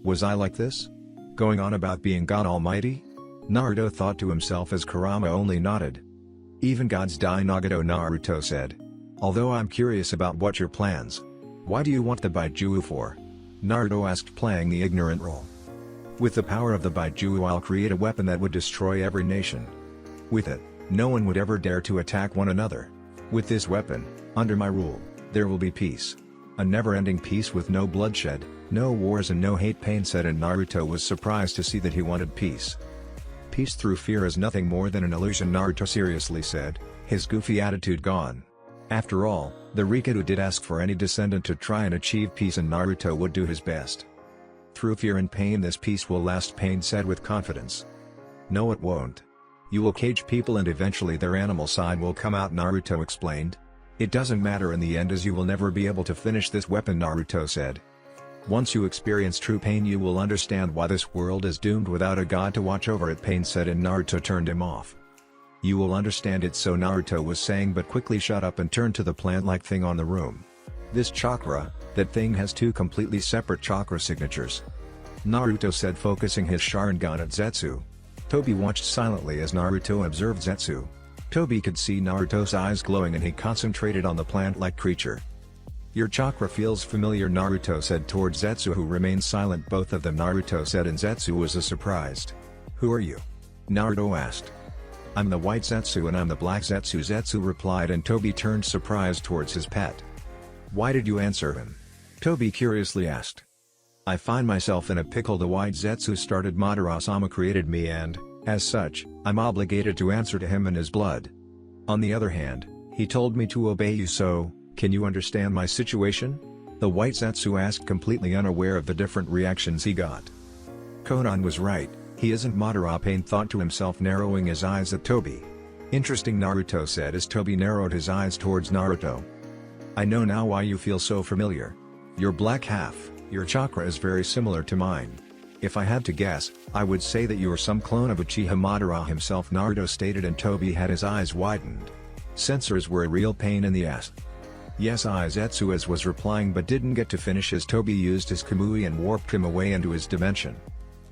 A: Was I like this? Going on about being God Almighty? Naruto thought to himself as Kurama only nodded. Even gods die, Naruto said. Although I'm curious about what your plans. Why do you want the Baijuu for? Naruto asked, playing the ignorant role. With the power of the Baijuu, I'll create a weapon that would destroy every nation. With it, no one would ever dare to attack one another. With this weapon, under my rule, there will be peace. A never-ending peace with no bloodshed, no wars and no hate, Pain said, and Naruto was surprised to see that he wanted peace. Peace through fear is nothing more than an illusion, Naruto seriously said, his goofy attitude gone. After all, the Rikadu did ask for any descendant to try and achieve peace, and Naruto would do his best. Through fear and pain this peace will last, Pain said with confidence. No, it won't. You will cage people and eventually their animal side will come out, Naruto explained. It doesn't matter in the end, as you will never be able to finish this weapon, Naruto said. Once you experience true pain you will understand why this world is doomed without a god to watch over it, Pain said, and Naruto turned him off. You will understand it, so Naruto was saying, but quickly shut up and turned to the plant-like thing on the room. This chakra, that thing has two completely separate chakra signatures. Naruto said, focusing his Sharingan at Zetsu. Tobi watched silently as Naruto observed Zetsu. Tobi could see Naruto's eyes glowing and he concentrated on the plant-like creature. Your chakra feels familiar, Naruto said towards Zetsu, who remained silent. Both of them, Naruto said, and Zetsu was surprised. Who are you? Naruto asked. I'm the white Zetsu and I'm the black Zetsu, Zetsu replied, and Tobi turned surprised towards his pet. Why did you answer him? Tobi curiously asked. I find myself in a pickle. The white Zetsu started. Madara-sama created me and, as such, I'm obligated to answer to him and his blood. On the other hand, he told me to obey you, so, Can you understand my situation? The white Zetsu asked, completely unaware of the different reactions he got. Conan was right, he isn't Madara, Pain thought to himself, narrowing his eyes at Toby. Interesting, Naruto said as Toby narrowed his eyes towards Naruto. I know now why you feel so familiar. Your black half, your chakra is very similar to mine. If I had to guess, I would say that you are some clone of Uchiha Madara himself, Naruto stated, and Toby had his eyes widened. Sensors were a real pain in the ass. Yes, Zetsu was replying but didn't get to finish as Toby used his Kamui and warped him away into his dimension.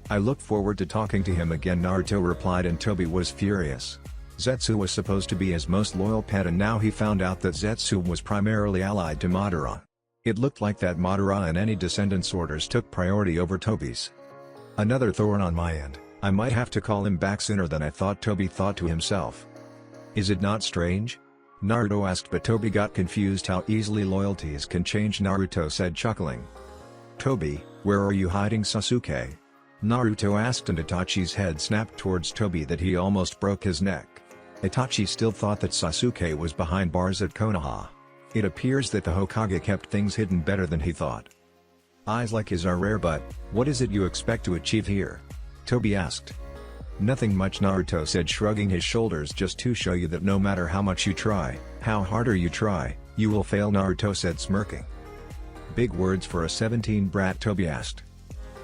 A: I look forward to talking to him again, Naruto replied, and Toby was furious. Zetsu was supposed to be his most loyal pet, and now he found out that Zetsu was primarily allied to Madara. It looked like that Madara and any descendants' orders took priority over Toby's. Another thorn on my end, I might have to call him back sooner than I thought, Toby thought to himself. Is it not strange? Naruto asked, but Toby got confused how easily loyalties can change, Naruto said, chuckling. Toby, where are you hiding, Sasuke? Naruto asked, and Itachi's head snapped towards Toby that he almost broke his neck. Itachi still thought that Sasuke was behind bars at Konoha. It appears that the Hokage kept things hidden better than he thought. Eyes like his are rare, but what is it you expect to achieve here? Toby asked. Nothing much, Naruto said, shrugging his shoulders, just to show you that no matter how much you try, how harder you try, you will fail, Naruto said, smirking. Big words for a 17 brat, Toby asked.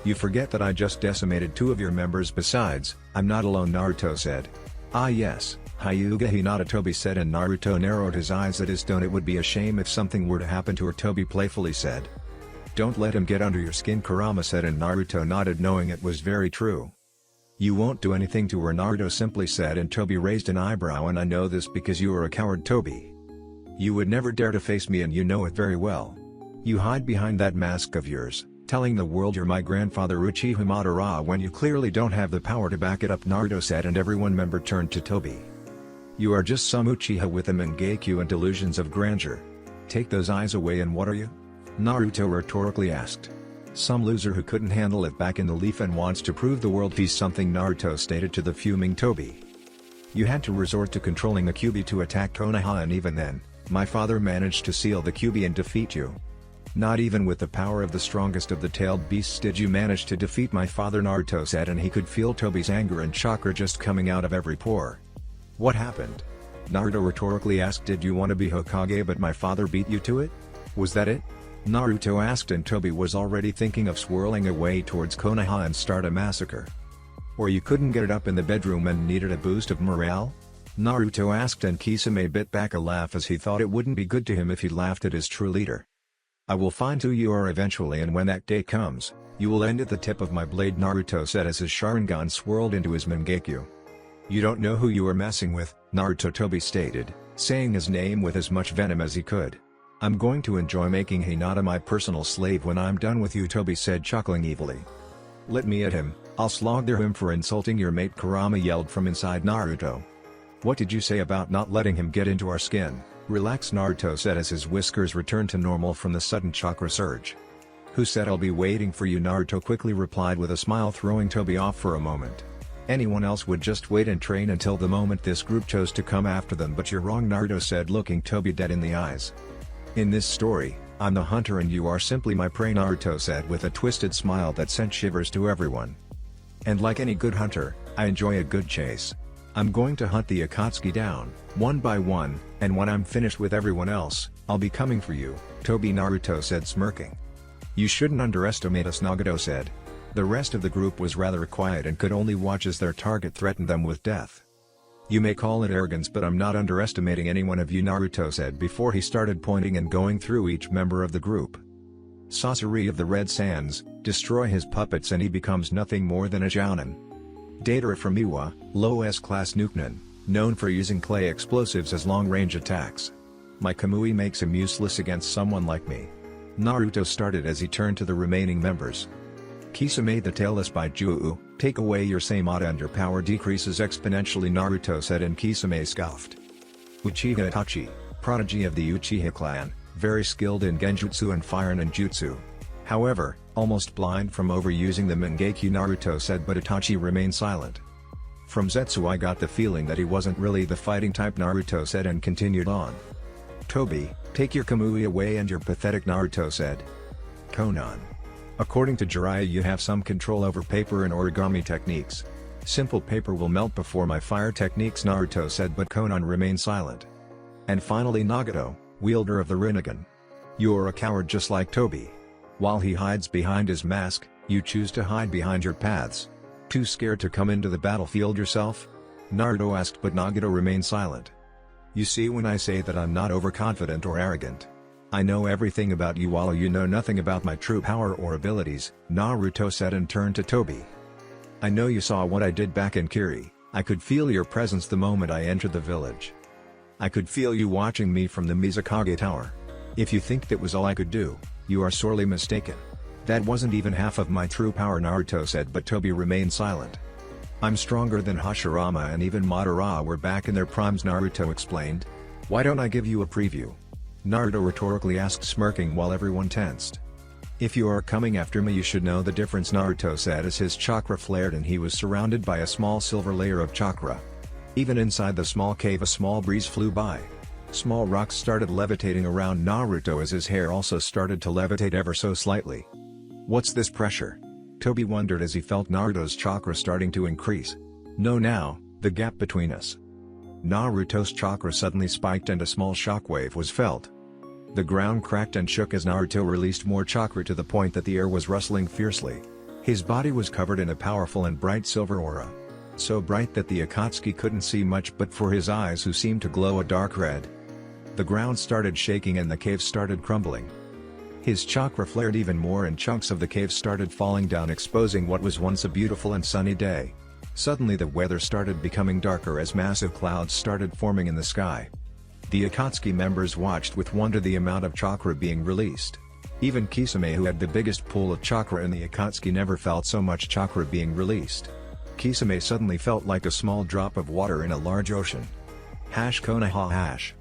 A: You forget that I just decimated 2 of your members. Besides, I'm not alone, Naruto said. Ah yes, Hyuga Hinata, Toby said, and Naruto narrowed his eyes at his tone. It would be a shame if something were to happen to her, Toby playfully said. Don't let him get under your skin, Kurama said, and Naruto nodded, knowing it was very true. You won't do anything to her, Naruto simply said, and Toby raised an eyebrow. And I know this because you are a coward, Toby. You would never dare to face me, and you know it very well. You hide behind that mask of yours, telling the world you're my grandfather Uchiha Madara when you clearly don't have the power to back it up, Naruto said, and everyone member turned to Toby. You are just some Uchiha with a Mangekyo and delusions of grandeur. Take those eyes away and what are you? Naruto rhetorically asked. Some loser who couldn't handle it back in the leaf and wants to prove the world he's something, Naruto stated to the fuming Toby. You had to resort to controlling the Kyuubi to attack Konoha, and even then, my father managed to seal the Kyuubi and defeat you. Not even with the power of the strongest of the tailed beasts did you manage to defeat my father, Naruto said, and he could feel Toby's anger and chakra just coming out of every pore. What happened? Naruto rhetorically asked. Did you want to be Hokage but my father beat you to it? Was that it? Naruto asked, and Toby was already thinking of swirling away towards Konoha and start a massacre. Or you couldn't get it up in the bedroom and needed a boost of morale? Naruto asked, and Kisame bit back a laugh as he thought it wouldn't be good to him if he laughed at his true leader. I will find who you are eventually, and when that day comes, you will end at the tip of my blade, Naruto said as his Sharingan swirled into his Mangekyo. You don't know who you are messing with, Naruto, Toby stated, saying his name with as much venom as he could. I'm going to enjoy making Hinata my personal slave when I'm done with you, Toby said, chuckling evilly. Let me at him, I'll slaughter him for insulting your mate, Kurama yelled from inside Naruto. What did you say about not letting him get into our skin? Relax, Naruto said as his whiskers returned to normal from the sudden chakra surge. Who said I'll be waiting for you? Naruto quickly replied with a smile, throwing Toby off for a moment. Anyone else would just wait and train until the moment this group chose to come after them, but you're wrong, Naruto said, looking Toby dead in the eyes. In this story, I'm the hunter and you are simply my prey, Naruto said with a twisted smile that sent shivers to everyone. And like any good hunter, I enjoy a good chase. I'm going to hunt the Akatsuki down, one by one, and when I'm finished with everyone else, I'll be coming for you, Toby, Naruto said, smirking. You shouldn't underestimate us, Nagato said. The rest of the group was rather quiet and could only watch as their target threatened them with death. You may call it arrogance, but I'm not underestimating any one of you, Naruto said before he started pointing and going through each member of the group. Sasori of the Red Sands, destroy his puppets and he becomes nothing more than a jounin. Datara from Iwa, low S-class nukenin, known for using clay explosives as long-range attacks. My Kamui makes him useless against someone like me. Naruto started as he turned to the remaining members. Kisame the Tailless by Juu, take away your Saimata and your power decreases exponentially, Naruto said, and Kisame scoffed. Uchiha Itachi, prodigy of the Uchiha clan, very skilled in genjutsu and fire ninjutsu. However, almost blind from overusing the Mangekyo, Naruto said, but Itachi remained silent. From Zetsu I got the feeling that he wasn't really the fighting type, Naruto said and continued on. Toby, Take your Kamui away and you're pathetic, Naruto said. Conan. According to Jiraiya, you have some control over paper and origami techniques. Simple paper will melt before my fire techniques, Naruto said, but Conan remained silent. And finally Nagato, wielder of the Rinnegan. You're a coward just like Toby. While he hides behind his mask, you choose to hide behind your paths. Too scared to come into the battlefield yourself? Naruto asked, but Nagato remained silent. You see, when I say that I'm not overconfident or arrogant. I know everything about you while you know nothing about my true power or abilities, Naruto said and turned to Toby. I know you saw what I did back in Kiri. I could feel your presence the moment I entered the village. I could feel you watching me from the Mizukage Tower. If you think that was all I could do, you are sorely mistaken. That wasn't even half of my true power, Naruto said, but Toby remained silent. I'm stronger than Hashirama and even Madara were back in their primes, Naruto explained. Why don't I give you a preview? Naruto rhetorically asked, smirking while everyone tensed. If you are coming after me, you should know the difference, Naruto said as his chakra flared and he was surrounded by a small silver layer of chakra. Even inside the small cave a small breeze flew by. Small rocks started levitating around Naruto as his hair also started to levitate ever so slightly. What's this pressure? Toby wondered as he felt Naruto's chakra starting to increase. No, now, the gap between us. Naruto's chakra suddenly spiked and a small shockwave was felt. The ground cracked and shook as Naruto released more chakra to the point that the air was rustling fiercely. His body was covered in a powerful and bright silver aura. So bright that the Akatsuki couldn't see much but for his eyes, who seemed to glow a dark red. The ground started shaking and the cave started crumbling. His chakra flared even more and chunks of the cave started falling down, exposing what was once a beautiful and sunny day. Suddenly the weather started becoming darker as massive clouds started forming in the sky. The Akatsuki members watched with wonder the amount of chakra being released. Even Kisame, who had the biggest pool of chakra in the Akatsuki, never felt so much chakra being released. Kisame suddenly felt like a small drop of water in a large ocean. Konoha hash.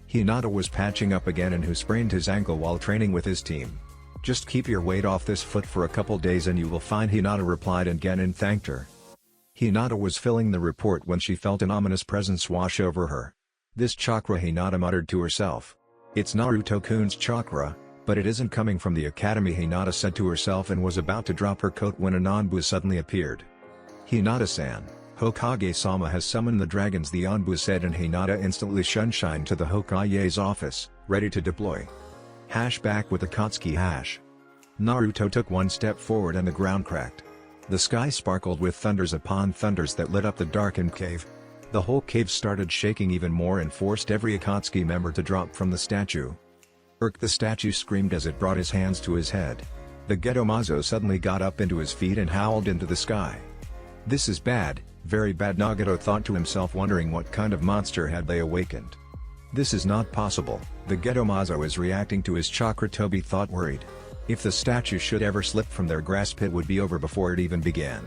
A: Hinata was patching up again and who sprained his ankle while training with his team. Just keep your weight off this foot for a couple days and you will find, Hinata replied, and Genin thanked her. Hinata was filling the report when she felt an ominous presence wash over her. This chakra, Hinata muttered to herself. It's Naruto-kun's chakra, but it isn't coming from the academy, Hinata said to herself and was about to drop her coat when an Anbu suddenly appeared. Hinata-san, Hokage-sama has summoned the dragons, the Anbu said, and Hinata instantly shunshined to the Hokage's office, ready to deploy. Back with Akatsuki hash. Naruto took one step forward and the ground cracked. The sky sparkled with thunders upon thunders that lit up the darkened cave. The whole cave started shaking even more and forced every Akatsuki member to drop from the statue. Irk, the statue screamed as it brought his hands to his head. The Gedomazo suddenly got up into his feet and howled into the sky. This is bad, very bad, Nagato thought to himself, wondering what kind of monster had they awakened. This is not possible, the Gedomazo is reacting to his chakra, Toby thought, worried. If the statue should ever slip from their grasp, it would be over before it even began.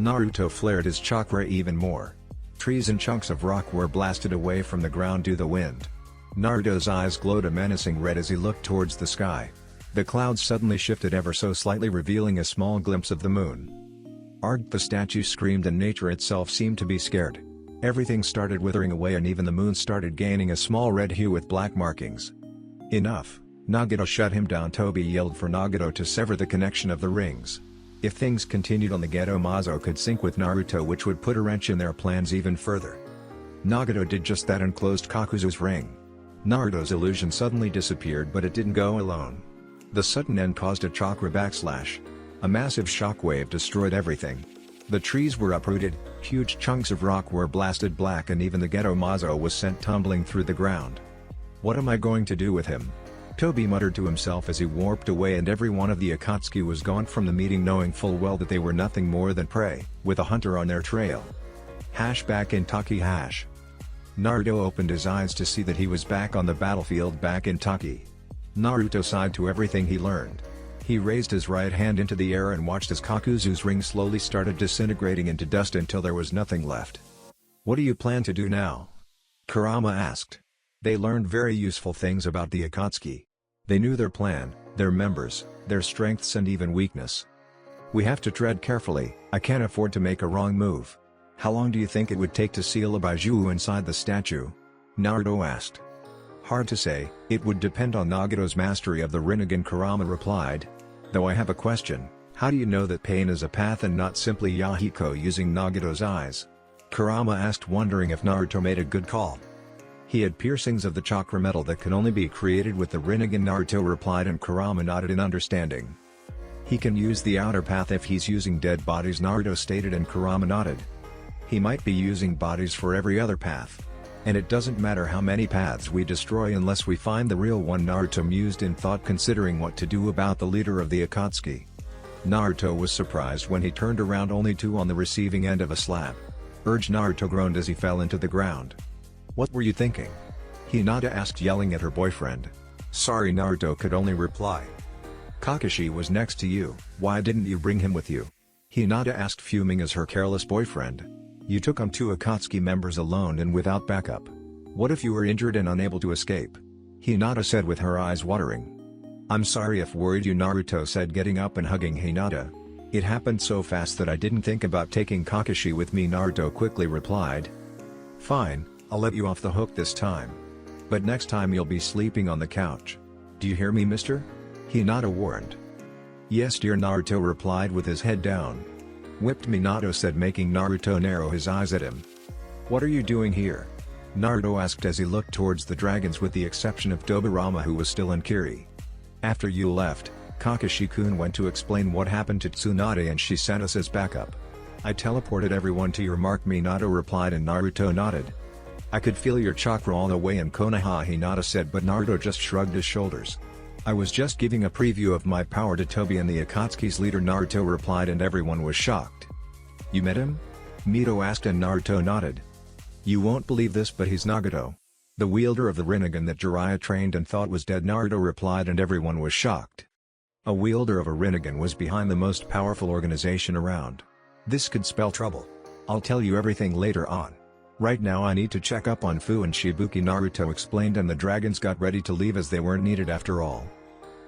A: Naruto flared his chakra even more. Trees and chunks of rock were blasted away from the ground due to the wind. Naruto's eyes glowed a menacing red as he looked towards the sky. The clouds suddenly shifted ever so slightly, revealing a small glimpse of the moon. Arg, the statue screamed and nature itself seemed to be scared. Everything started withering away and even the moon started gaining a small red hue with black markings. Enough, Nagato shut him down. Toby yelled for Nagato to sever the connection of the rings. If things continued on, the Gedomazo could sync with Naruto, which would put a wrench in their plans even further. Nagato did just that and closed Kakuzu's ring. Naruto's illusion suddenly disappeared, but it didn't go alone. The sudden end caused a chakra backslash. A massive shockwave destroyed everything. The trees were uprooted, huge chunks of rock were blasted black, and even the Gedomazo was sent tumbling through the ground. What am I going to do with him? Toby muttered to himself as he warped away, and every one of the Akatsuki was gone from the meeting, knowing full well that they were nothing more than prey, with a hunter on their trail. Back in Taki hash. Naruto opened his eyes to see that he was back on the battlefield back in Taki. Naruto sighed to everything he learned. He raised his right hand into the air and watched as Kakuzu's ring slowly started disintegrating into dust until there was nothing left. What do you plan to do now? Kurama asked. They learned very useful things about the Akatsuki. They knew their plan, their members, their strengths and even weakness. We have to tread carefully, I can't afford to make a wrong move. How long do you think it would take to seal a Baizhu inside the statue? Naruto asked. Hard to say, it would depend on Nagato's mastery of the Rinnegan, Kurama replied. Though I have a question, how do you know that pain is a path and not simply Yahiko using Nagato's eyes? Kurama asked, wondering if Naruto made a good call. He had piercings of the chakra metal that can only be created with the Rinnegan, Naruto replied, and Kurama nodded in understanding. He can use the outer path if he's using dead bodies, Naruto stated, and Kurama nodded. He might be using bodies for every other path. And it doesn't matter how many paths we destroy unless we find the real one, Naruto mused in thought, considering what to do about the leader of the Akatsuki. Naruto was surprised when he turned around, only to on the receiving end of a slap. Urged, Naruto groaned as he fell into the ground. What were you thinking? Hinata asked, yelling at her boyfriend. Sorry, Naruto could only reply. Kakashi was next to you, why didn't you bring him with you? Hinata asked, fuming as her careless boyfriend. You took on 2 Akatsuki members alone and without backup. What if you were injured and unable to escape? Hinata said with her eyes watering. I'm sorry if worried you, Naruto said, getting up and hugging Hinata. It happened so fast that I didn't think about taking Kakashi with me, Naruto quickly replied. Fine, I'll let you off the hook this time. But next time you'll be sleeping on the couch. Do you hear me, mister? Hinata warned. Yes dear, Naruto replied with his head down. Whipped, Minato said, making Naruto narrow his eyes at him. What are you doing here? Naruto asked as he looked towards the dragons, with the exception of Tobirama, who was still in Kiri. After you left, Kakashi-kun went to explain what happened to Tsunade and she sent us as backup. I teleported everyone to your mark, Minato replied, and Naruto nodded. I could feel your chakra all the way in Konoha, Hinata said, but Naruto just shrugged his shoulders. I was just giving a preview of my power to Tobi and the Akatsuki's leader, Naruto replied, and everyone was shocked. You met him? Mito asked, and Naruto nodded. You won't believe this, but he's Nagato, the wielder of the Rinnegan that Jiraiya trained and thought was dead, Naruto replied, and everyone was shocked. A wielder of a Rinnegan was behind the most powerful organization around. This could spell trouble. I'll tell you everything later on. Right now I need to check up on Fu and Shibuki, Naruto explained, and the dragons got ready to leave as they weren't needed after all.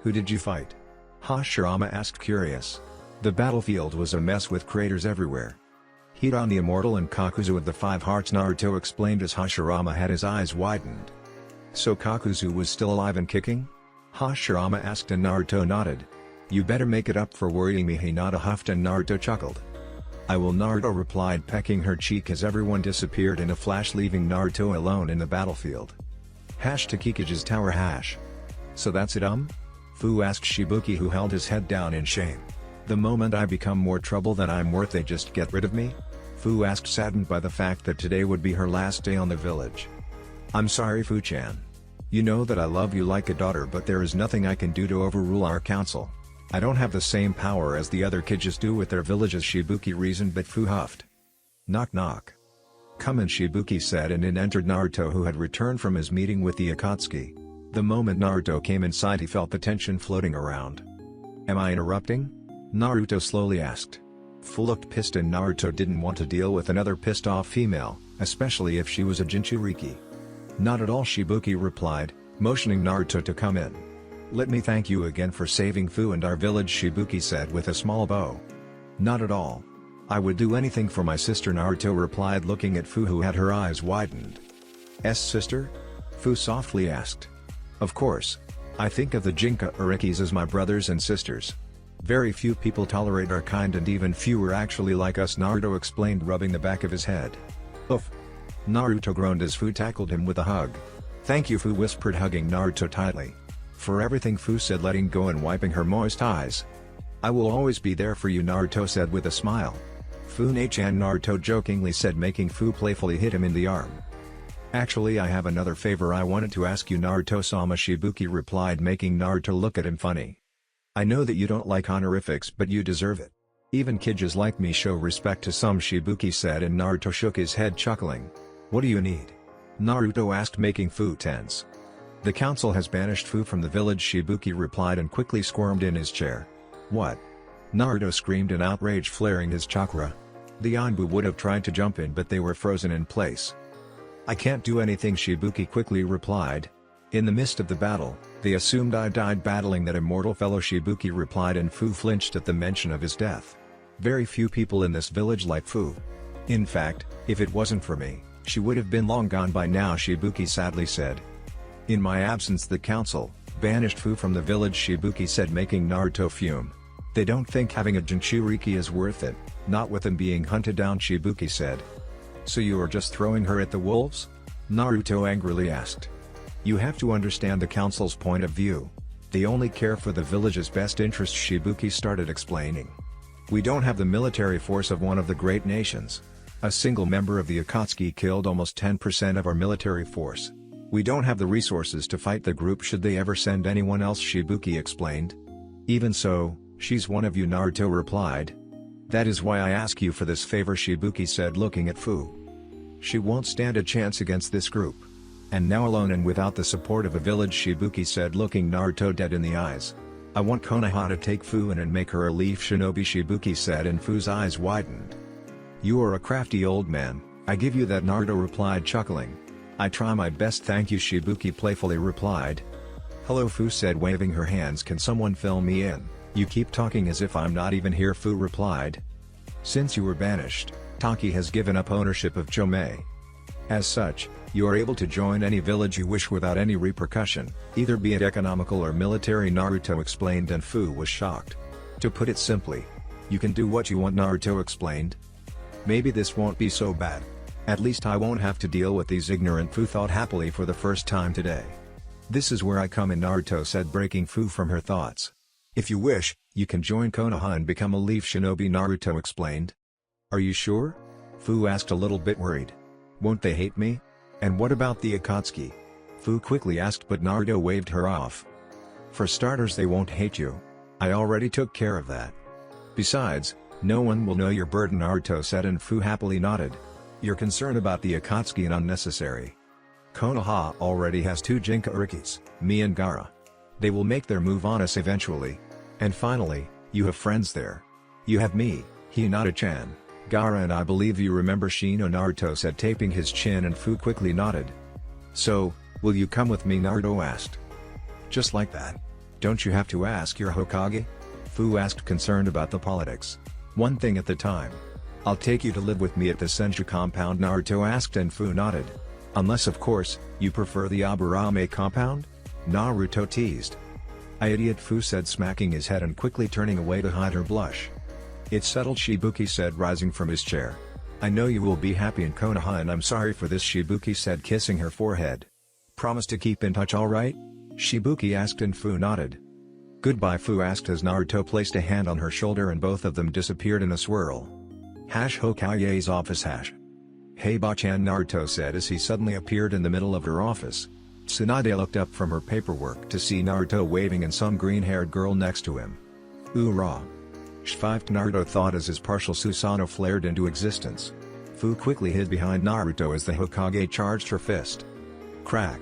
A: Who did you fight? Hashirama asked, curious. The battlefield was a mess with craters everywhere. Hidan the Immortal and Kakuzu with the 5 hearts, Naruto explained as Hashirama had his eyes widened. So Kakuzu was still alive and kicking? Hashirama asked, and Naruto nodded. You better make it up for worrying me, Hinata huffed, and Naruto chuckled. I will, Naruto replied, pecking her cheek as everyone disappeared in a flash, leaving Naruto alone in the battlefield. #Kikage's tower hash. So that's it, Fu asked Shibuki, who held his head down in shame. The moment I become more trouble than I'm worth, they just get rid of me? Fu asked, saddened by the fact that today would be her last day on the village. I'm sorry, Fu-chan. You know that I love you like a daughter, but there is nothing I can do to overrule our council. I don't have the same power as the other Kiges do with their villages, Shibuki reasoned, but Fu huffed. Knock knock. Come in, Shibuki said, and in entered Naruto, who had returned from his meeting with the Akatsuki. The moment Naruto came inside, he felt the tension floating around. Am I interrupting? Naruto slowly asked. Fu looked pissed, and Naruto didn't want to deal with another pissed off female, especially if she was a Jinchuriki. Not at all, Shibuki replied, motioning Naruto to come in. Let me thank you again for saving Fu and our village, Shibuki said with a small bow. Not at all. I would do anything for my sister, Naruto replied, looking at Fu, who had her eyes widened. Sister? Fu softly asked. Of course. I think of the Jinchurikis as my brothers and sisters. Very few people tolerate our kind, and even fewer actually like us, Naruto explained, rubbing the back of his head. Oof. Naruto groaned as Fu tackled him with a hug. Thank you, Fu whispered, hugging Naruto tightly. For everything, Fu said, letting go and wiping her moist eyes. I will always be there for you, Naruto said with a smile. Fu-ne-chan, Naruto jokingly said, making Fu playfully hit him in the arm. Actually, I have another favor I wanted to ask you, Naruto-sama, Shibuki replied, making Naruto look at him funny. I know that you don't like honorifics, but you deserve it. Even Kiges like me show respect to some, Shibuki said, and Naruto shook his head, chuckling. What do you need? Naruto asked, making Fu tense. The council has banished Fu from the village, Shibuki replied, and quickly squirmed in his chair. What? Naruto screamed in outrage, flaring his chakra. The Anbu would have tried to jump in, but they were frozen in place. I can't do anything, Shibuki quickly replied. In the midst of the battle, they assumed I died battling that immortal fellow, Shibuki replied, and Fu flinched at the mention of his death. Very few people in this village like Fu. In fact, if it wasn't for me, she would have been long gone by now, Shibuki sadly said. In my absence the council banished Fu from the village, Shibuki said, making Naruto fume. They don't think having a Jinchuriki is worth it, not with them being hunted down, Shibuki said. So you are just throwing her at the wolves? Naruto angrily asked. You have to understand the council's point of view. They only care for the village's best interests, Shibuki started explaining. We don't have the military force of one of the great nations. A single member of the Akatsuki killed almost 10% of our military force. We don't have the resources to fight the group should they ever send anyone else, Shibuki explained. Even so, she's one of you, Naruto replied. That is why I ask you for this favor, Shibuki said, looking at Fu. She won't stand a chance against this group. And now alone and without the support of a village, Shibuki said, looking Naruto dead in the eyes. I want Konoha to take Fu in and make her a leaf shinobi, Shibuki said, and Fu's eyes widened. You are a crafty old man, I give you that, Naruto replied, chuckling. I try my best, thank you, Shibuki playfully replied. Hello, Fu said, waving her hands. Can someone fill me in? You keep talking as if I'm not even here, Fu replied. Since you were banished, Taki has given up ownership of Chomei. As such, you are able to join any village you wish without any repercussion, either be it economical or military, Naruto explained, and Fu was shocked. To put it simply, you can do what you want, Naruto explained. Maybe this won't be so bad. At least I won't have to deal with these ignorant, Fu thought happily for the first time today. This is where I come in, Naruto said, breaking Fu from her thoughts. If you wish, you can join Konoha and become a leaf shinobi, Naruto explained. Are you sure? Fu asked, a little bit worried. Won't they hate me? And what about the Akatsuki? Fu quickly asked, but Naruto waved her off. For starters, they won't hate you. I already took care of that. Besides, no one will know your burden, Naruto said, and Fu happily nodded. Your concern about the Akatsuki is unnecessary. Konoha already has 2 Jinchurikis, me and Gaara. They will make their move on us eventually. And finally, you have friends there. You have me, Hinata-chan, Gaara, and I believe you remember Shino, Naruto said, taping his chin, and Fu quickly nodded. So, will you come with me, Naruto asked. Just like that? Don't you have to ask your Hokage? Fu asked, concerned about the politics. One thing at the time. I'll take you to live with me at the Senju compound, Naruto asked, and Fu nodded. Unless of course, you prefer the Aburame compound? Naruto teased. I idiot, Fu said, smacking his head and quickly turning away to hide her blush. It's settled, Shibuki said, rising from his chair. I know you will be happy in Konoha, and I'm sorry for this, Shibuki said, kissing her forehead. Promise to keep in touch, alright? Shibuki asked, and Fu nodded. Goodbye, Fu asked as Naruto placed a hand on her shoulder and both of them disappeared in a swirl. Hokage's office. Hey Ba-chan, Naruto said as he suddenly appeared in the middle of her office. Tsunade looked up from her paperwork to see Naruto waving and some green-haired girl next to him. Oorah! Shvived, Naruto thought as his partial Susanoo flared into existence. Fu quickly hid behind Naruto as the Hokage charged her fist. Crack!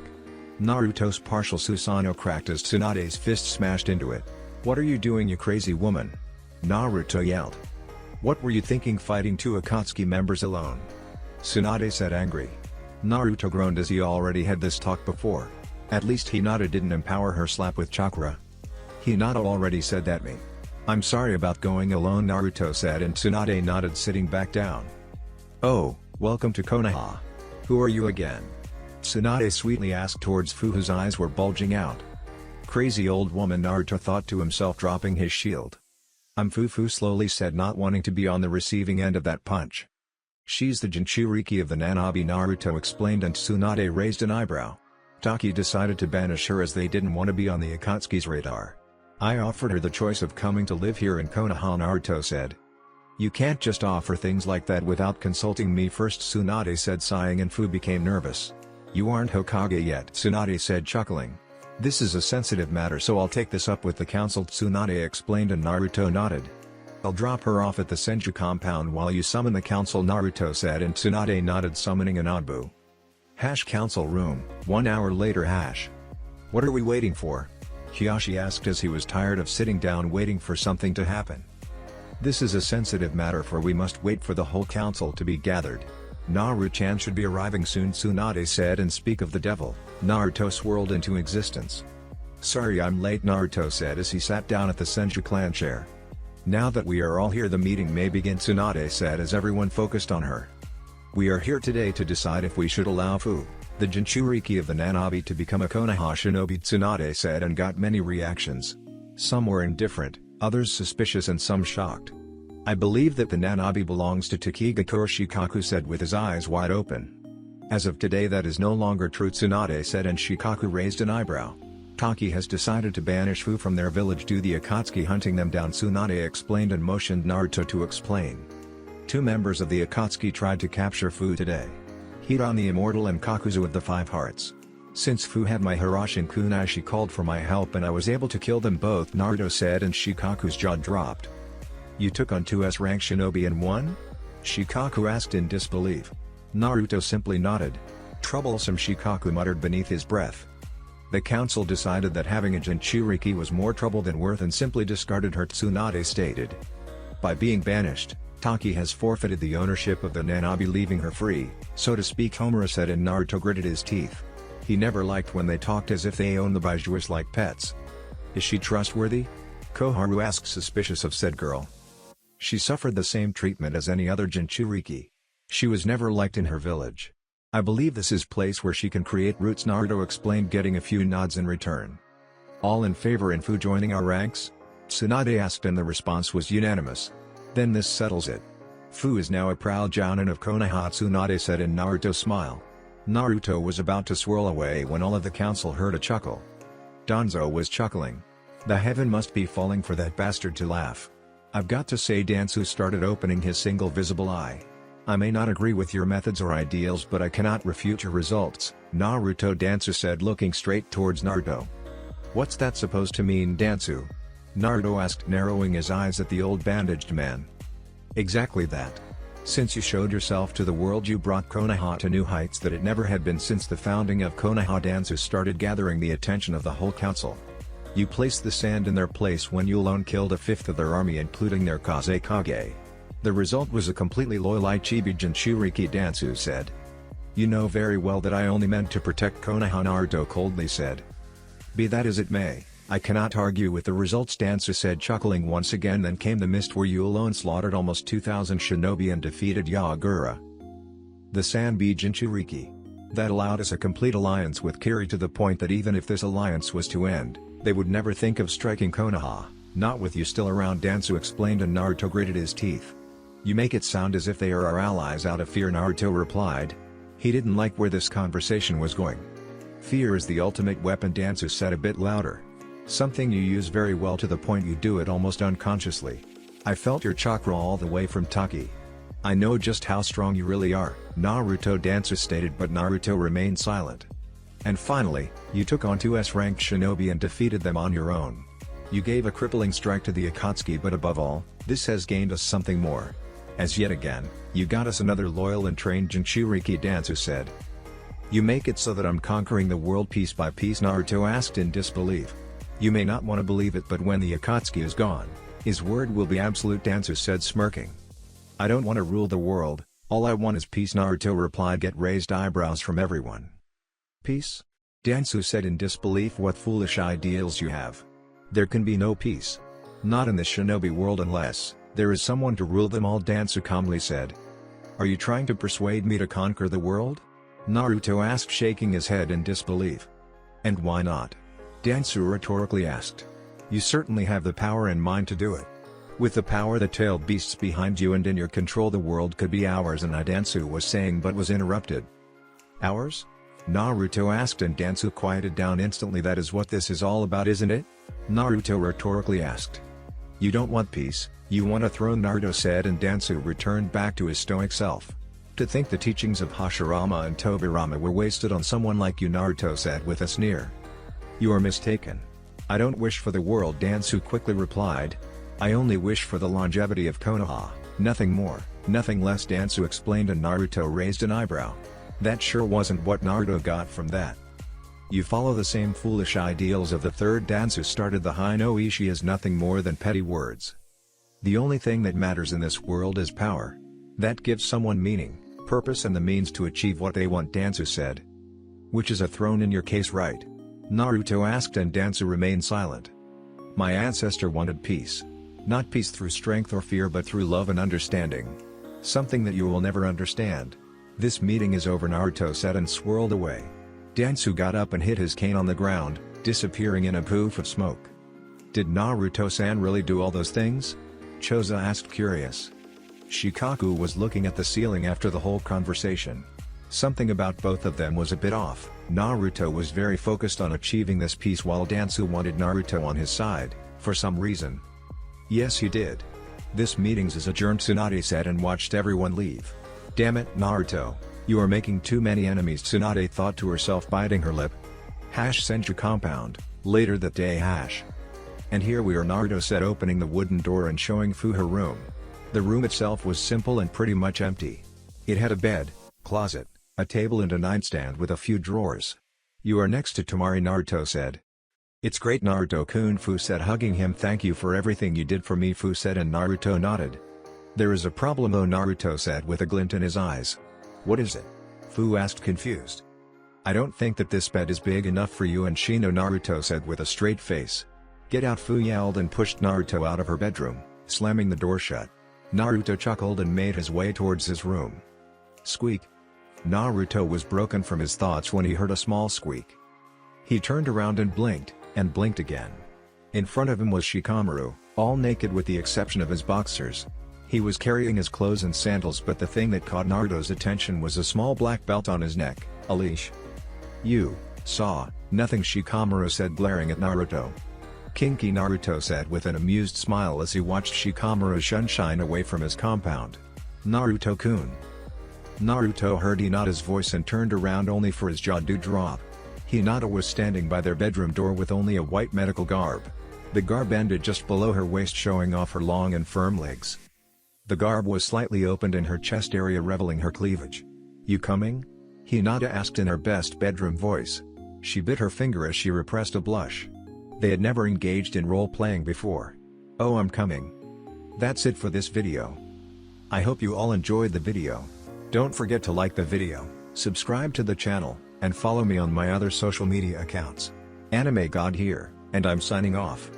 A: Naruto's partial Susanoo cracked as Tsunade's fist smashed into it. What are you doing, you crazy woman? Naruto yelled. What were you thinking, fighting 2 Akatsuki members alone? Tsunade said, angry. Naruto groaned as he already had this talk before. At least Hinata didn't empower her slap with chakra. Hinata already said that me. I'm sorry about going alone, Naruto said, and Tsunade nodded, sitting back down. Oh, welcome to Konoha. Who are you again? Tsunade sweetly asked towards Fu, whose eyes were bulging out. Crazy old woman, Naruto thought to himself, dropping his shield. I'm Fu slowly said, not wanting to be on the receiving end of that punch. She's the Jinchuriki of the Nanabi, Naruto explained, and Tsunade raised an eyebrow. Taki decided to banish her as they didn't want to be on the Akatsuki's radar. I offered her the choice of coming to live here in Konoha, Naruto said. You can't just offer things like that without consulting me first, Tsunade said, sighing, and Fu became nervous. You aren't Hokage yet, Tsunade said, chuckling. This is a sensitive matter, so I'll take this up with the council, Tsunade explained, and Naruto nodded. I'll drop her off at the Senju compound while you summon the council, Naruto said, and Tsunade nodded, summoning an Anbu. Council room, 1 hour later. What are we waiting for? Hiyashi asked as he was tired of sitting down waiting for something to happen. This is a sensitive matter, for we must wait for the whole council to be gathered. Naru-chan should be arriving soon, Tsunade said, and speak of the devil, Naruto swirled into existence. Sorry I'm late, Naruto said as he sat down at the Senju clan chair. Now that we are all here, the meeting may begin, Tsunade said as everyone focused on her. We are here today to decide if we should allow Fu The Jinchuriki of the Nanabi to become a Konoha shinobi, Tsunade said, and got many reactions. Some were indifferent, others suspicious, and some shocked. I believe that the Nanabi belongs to Takigakure, Shikaku said with his eyes wide open. As of today that is no longer true, Tsunade said, and Shikaku raised an eyebrow. Taki has decided to banish Fu from their village due to the Akatsuki hunting them down, Tsunade explained and motioned Naruto to explain. 2 members of the Akatsuki tried to capture Fu today. Hidan the Immortal and Kakuzu of the 5 Hearts. Since Fu had my Hiroshin kunai, she called for my help and I was able to kill them both, Naruto said, and Shikaku's jaw dropped. You took on 2 S-rank shinobi and won? Shikaku asked in disbelief. Naruto simply nodded. Troublesome, Shikaku muttered beneath his breath. The council decided that having a Jinchuriki was more trouble than worth and simply discarded her, Tsunade stated. By being banished, Taki has forfeited the ownership of the Nanabi, leaving her free, so to speak, Homura said, and Naruto gritted his teeth. He never liked when they talked as if they own the Baijuas like pets. Is she trustworthy? Koharu asked, suspicious of said girl. She suffered the same treatment as any other Jinchuriki. She was never liked in her village. I believe this is place where she can create roots, Naruto explained, getting a few nods in return. All in favor in Fu joining our ranks? Tsunade asked, and the response was unanimous. Then this settles it. Fu is now a proud jounin of Konoha, Tsunade said, and Naruto smiled. Naruto was about to swirl away when all of the council heard a chuckle. Danzo was chuckling. The heaven must be falling for that bastard to laugh. I've got to say, Danzo started opening his single visible eye. I may not agree with your methods or ideals, but I cannot refute your results, Naruto, Danzo said, looking straight towards Naruto. What's that supposed to mean, Danzo? Naruto asked, narrowing his eyes at the old bandaged man. Exactly that. Since you showed yourself to the world, you brought Konoha to new heights that it never had been since the founding of Konoha. Danzo started gathering the attention of the whole council. You placed the sand in their place when you alone killed 1/5 of their army, including their Kazekage. The result was a completely loyal Ichibi Jinchuriki, Danzo said. You know very well that I only meant to protect Konoha, Naruto coldly said. Be that as it may, I cannot argue with the results, Danzo said, chuckling once again. Then came the mist where you alone slaughtered almost 2,000 shinobi and defeated Yagura. The Sanbi Jinchuriki. That allowed us a complete alliance with Kiri, to the point that even if this alliance was to end, they would never think of striking Konoha, not with you still around, Danzo explained, and Naruto gritted his teeth. You make it sound as if they are our allies out of fear, Naruto replied. He didn't like where this conversation was going. Fear is the ultimate weapon, Danzo said a bit louder. Something you use very well, to the point you do it almost unconsciously. I felt your chakra all the way from Taki. I know just how strong you really are, Naruto, Danzo stated, but Naruto remained silent. And finally, you took on 2 S-ranked shinobi and defeated them on your own. You gave a crippling strike to the Akatsuki, but above all, this has gained us something more. As yet again, you got us another loyal and trained Jinchuriki, Danzo said. You make it so that I'm conquering the world piece by piece, Naruto asked in disbelief. You may not want to believe it, but when the Akatsuki is gone, his word will be absolute, Danzo said, smirking. I don't want to rule the world, all I want is peace, Naruto replied, get raised eyebrows from everyone. Peace? Danzo said in disbelief. What foolish ideals you have. There can be no peace. Not in the shinobi world unless there is someone to rule them all, Danzo calmly said. Are you trying to persuade me to conquer the world? Naruto asked, shaking his head in disbelief. And why not? Danzo rhetorically asked. You certainly have the power and mind to do it. With the power the tailed beasts behind you and in your control, the world could be ours, and Danzo was saying but was interrupted. Ours? Naruto asked, and Danzo quieted down instantly. That is what this is all about, isn't it? Naruto rhetorically asked. You don't want peace, you want a throne, Naruto said, and Danzo returned back to his stoic self. To think the teachings of Hashirama and Tobirama were wasted on someone like you, Naruto said with a sneer. You are mistaken. I don't wish for the world, Danzo quickly replied. I only wish for the longevity of Konoha, nothing more, nothing less, Danzo explained, and Naruto raised an eyebrow. That sure wasn't what Naruto got from that. You follow the same foolish ideals of the third, Danzo started. The Hinoishi is nothing more than petty words. The only thing that matters in this world is power. That gives someone meaning, purpose, and the means to achieve what they want, Danzo said. Which is a throne in your case, right? Naruto asked, and Danzo remained silent. My ancestor wanted peace. Not peace through strength or fear, but through love and understanding. Something that you will never understand. "This meeting is over," Naruto said and swirled away. Dansu got up and hit his cane on the ground, disappearing in a poof of smoke. "Did Naruto-san really do all those things?" Choza asked, curious. Shikaku was looking at the ceiling after the whole conversation. Something about both of them was a bit off. Naruto was very focused on achieving this peace while Dansu wanted Naruto on his side, for some reason. "Yes, he did. This meeting's is adjourned," Tsunade said and watched everyone leave. "Damn it, Naruto. You are making too many enemies," Tsunade thought to herself, biting her lip. Senju compound, later that day. "And here we are," Naruto said, opening the wooden door and showing Fu her room. The room itself was simple and pretty much empty. It had a bed, closet, a table and a nightstand with a few drawers. "You are next to Tomari," Naruto said. "It's great, Naruto-kun," Fu said, hugging him. "Thank you for everything you did for me," Fu said, and Naruto nodded. "There is a problem though," Naruto said with a glint in his eyes. "What is it?" Fu asked, confused. "I don't think that this bed is big enough for you and Shino," Naruto said with a straight face. "Get out," Fu yelled and pushed Naruto out of her bedroom, slamming the door shut. Naruto chuckled and made his way towards his room. Squeak. Naruto was broken from his thoughts when he heard a small squeak. He turned around and blinked again. In front of him was Shikamaru, all naked with the exception of his boxers. He was carrying his clothes and sandals, but the thing that caught Naruto's attention was a small black belt on his neck, a leash. "You saw nothing," Shikamaru said, glaring at Naruto. "Kinky," Naruto said with an amused smile as he watched Shikamaru shunshine away from his compound. "Naruto-kun." Naruto heard Hinata's voice and turned around only for his jaw to drop. Hinata was standing by their bedroom door with only a white medical garb. The garb ended just below her waist, showing off her long and firm legs. The garb was slightly opened in her chest area, revealing her cleavage. "You coming?" Hinata asked in her best bedroom voice. She bit her finger as she repressed a blush. They had never engaged in role-playing before. "Oh, I'm coming." That's it for this video. I hope you all enjoyed the video. Don't forget to like the video, subscribe to the channel, and follow me on my other social media accounts. Anime God here, and I'm signing off.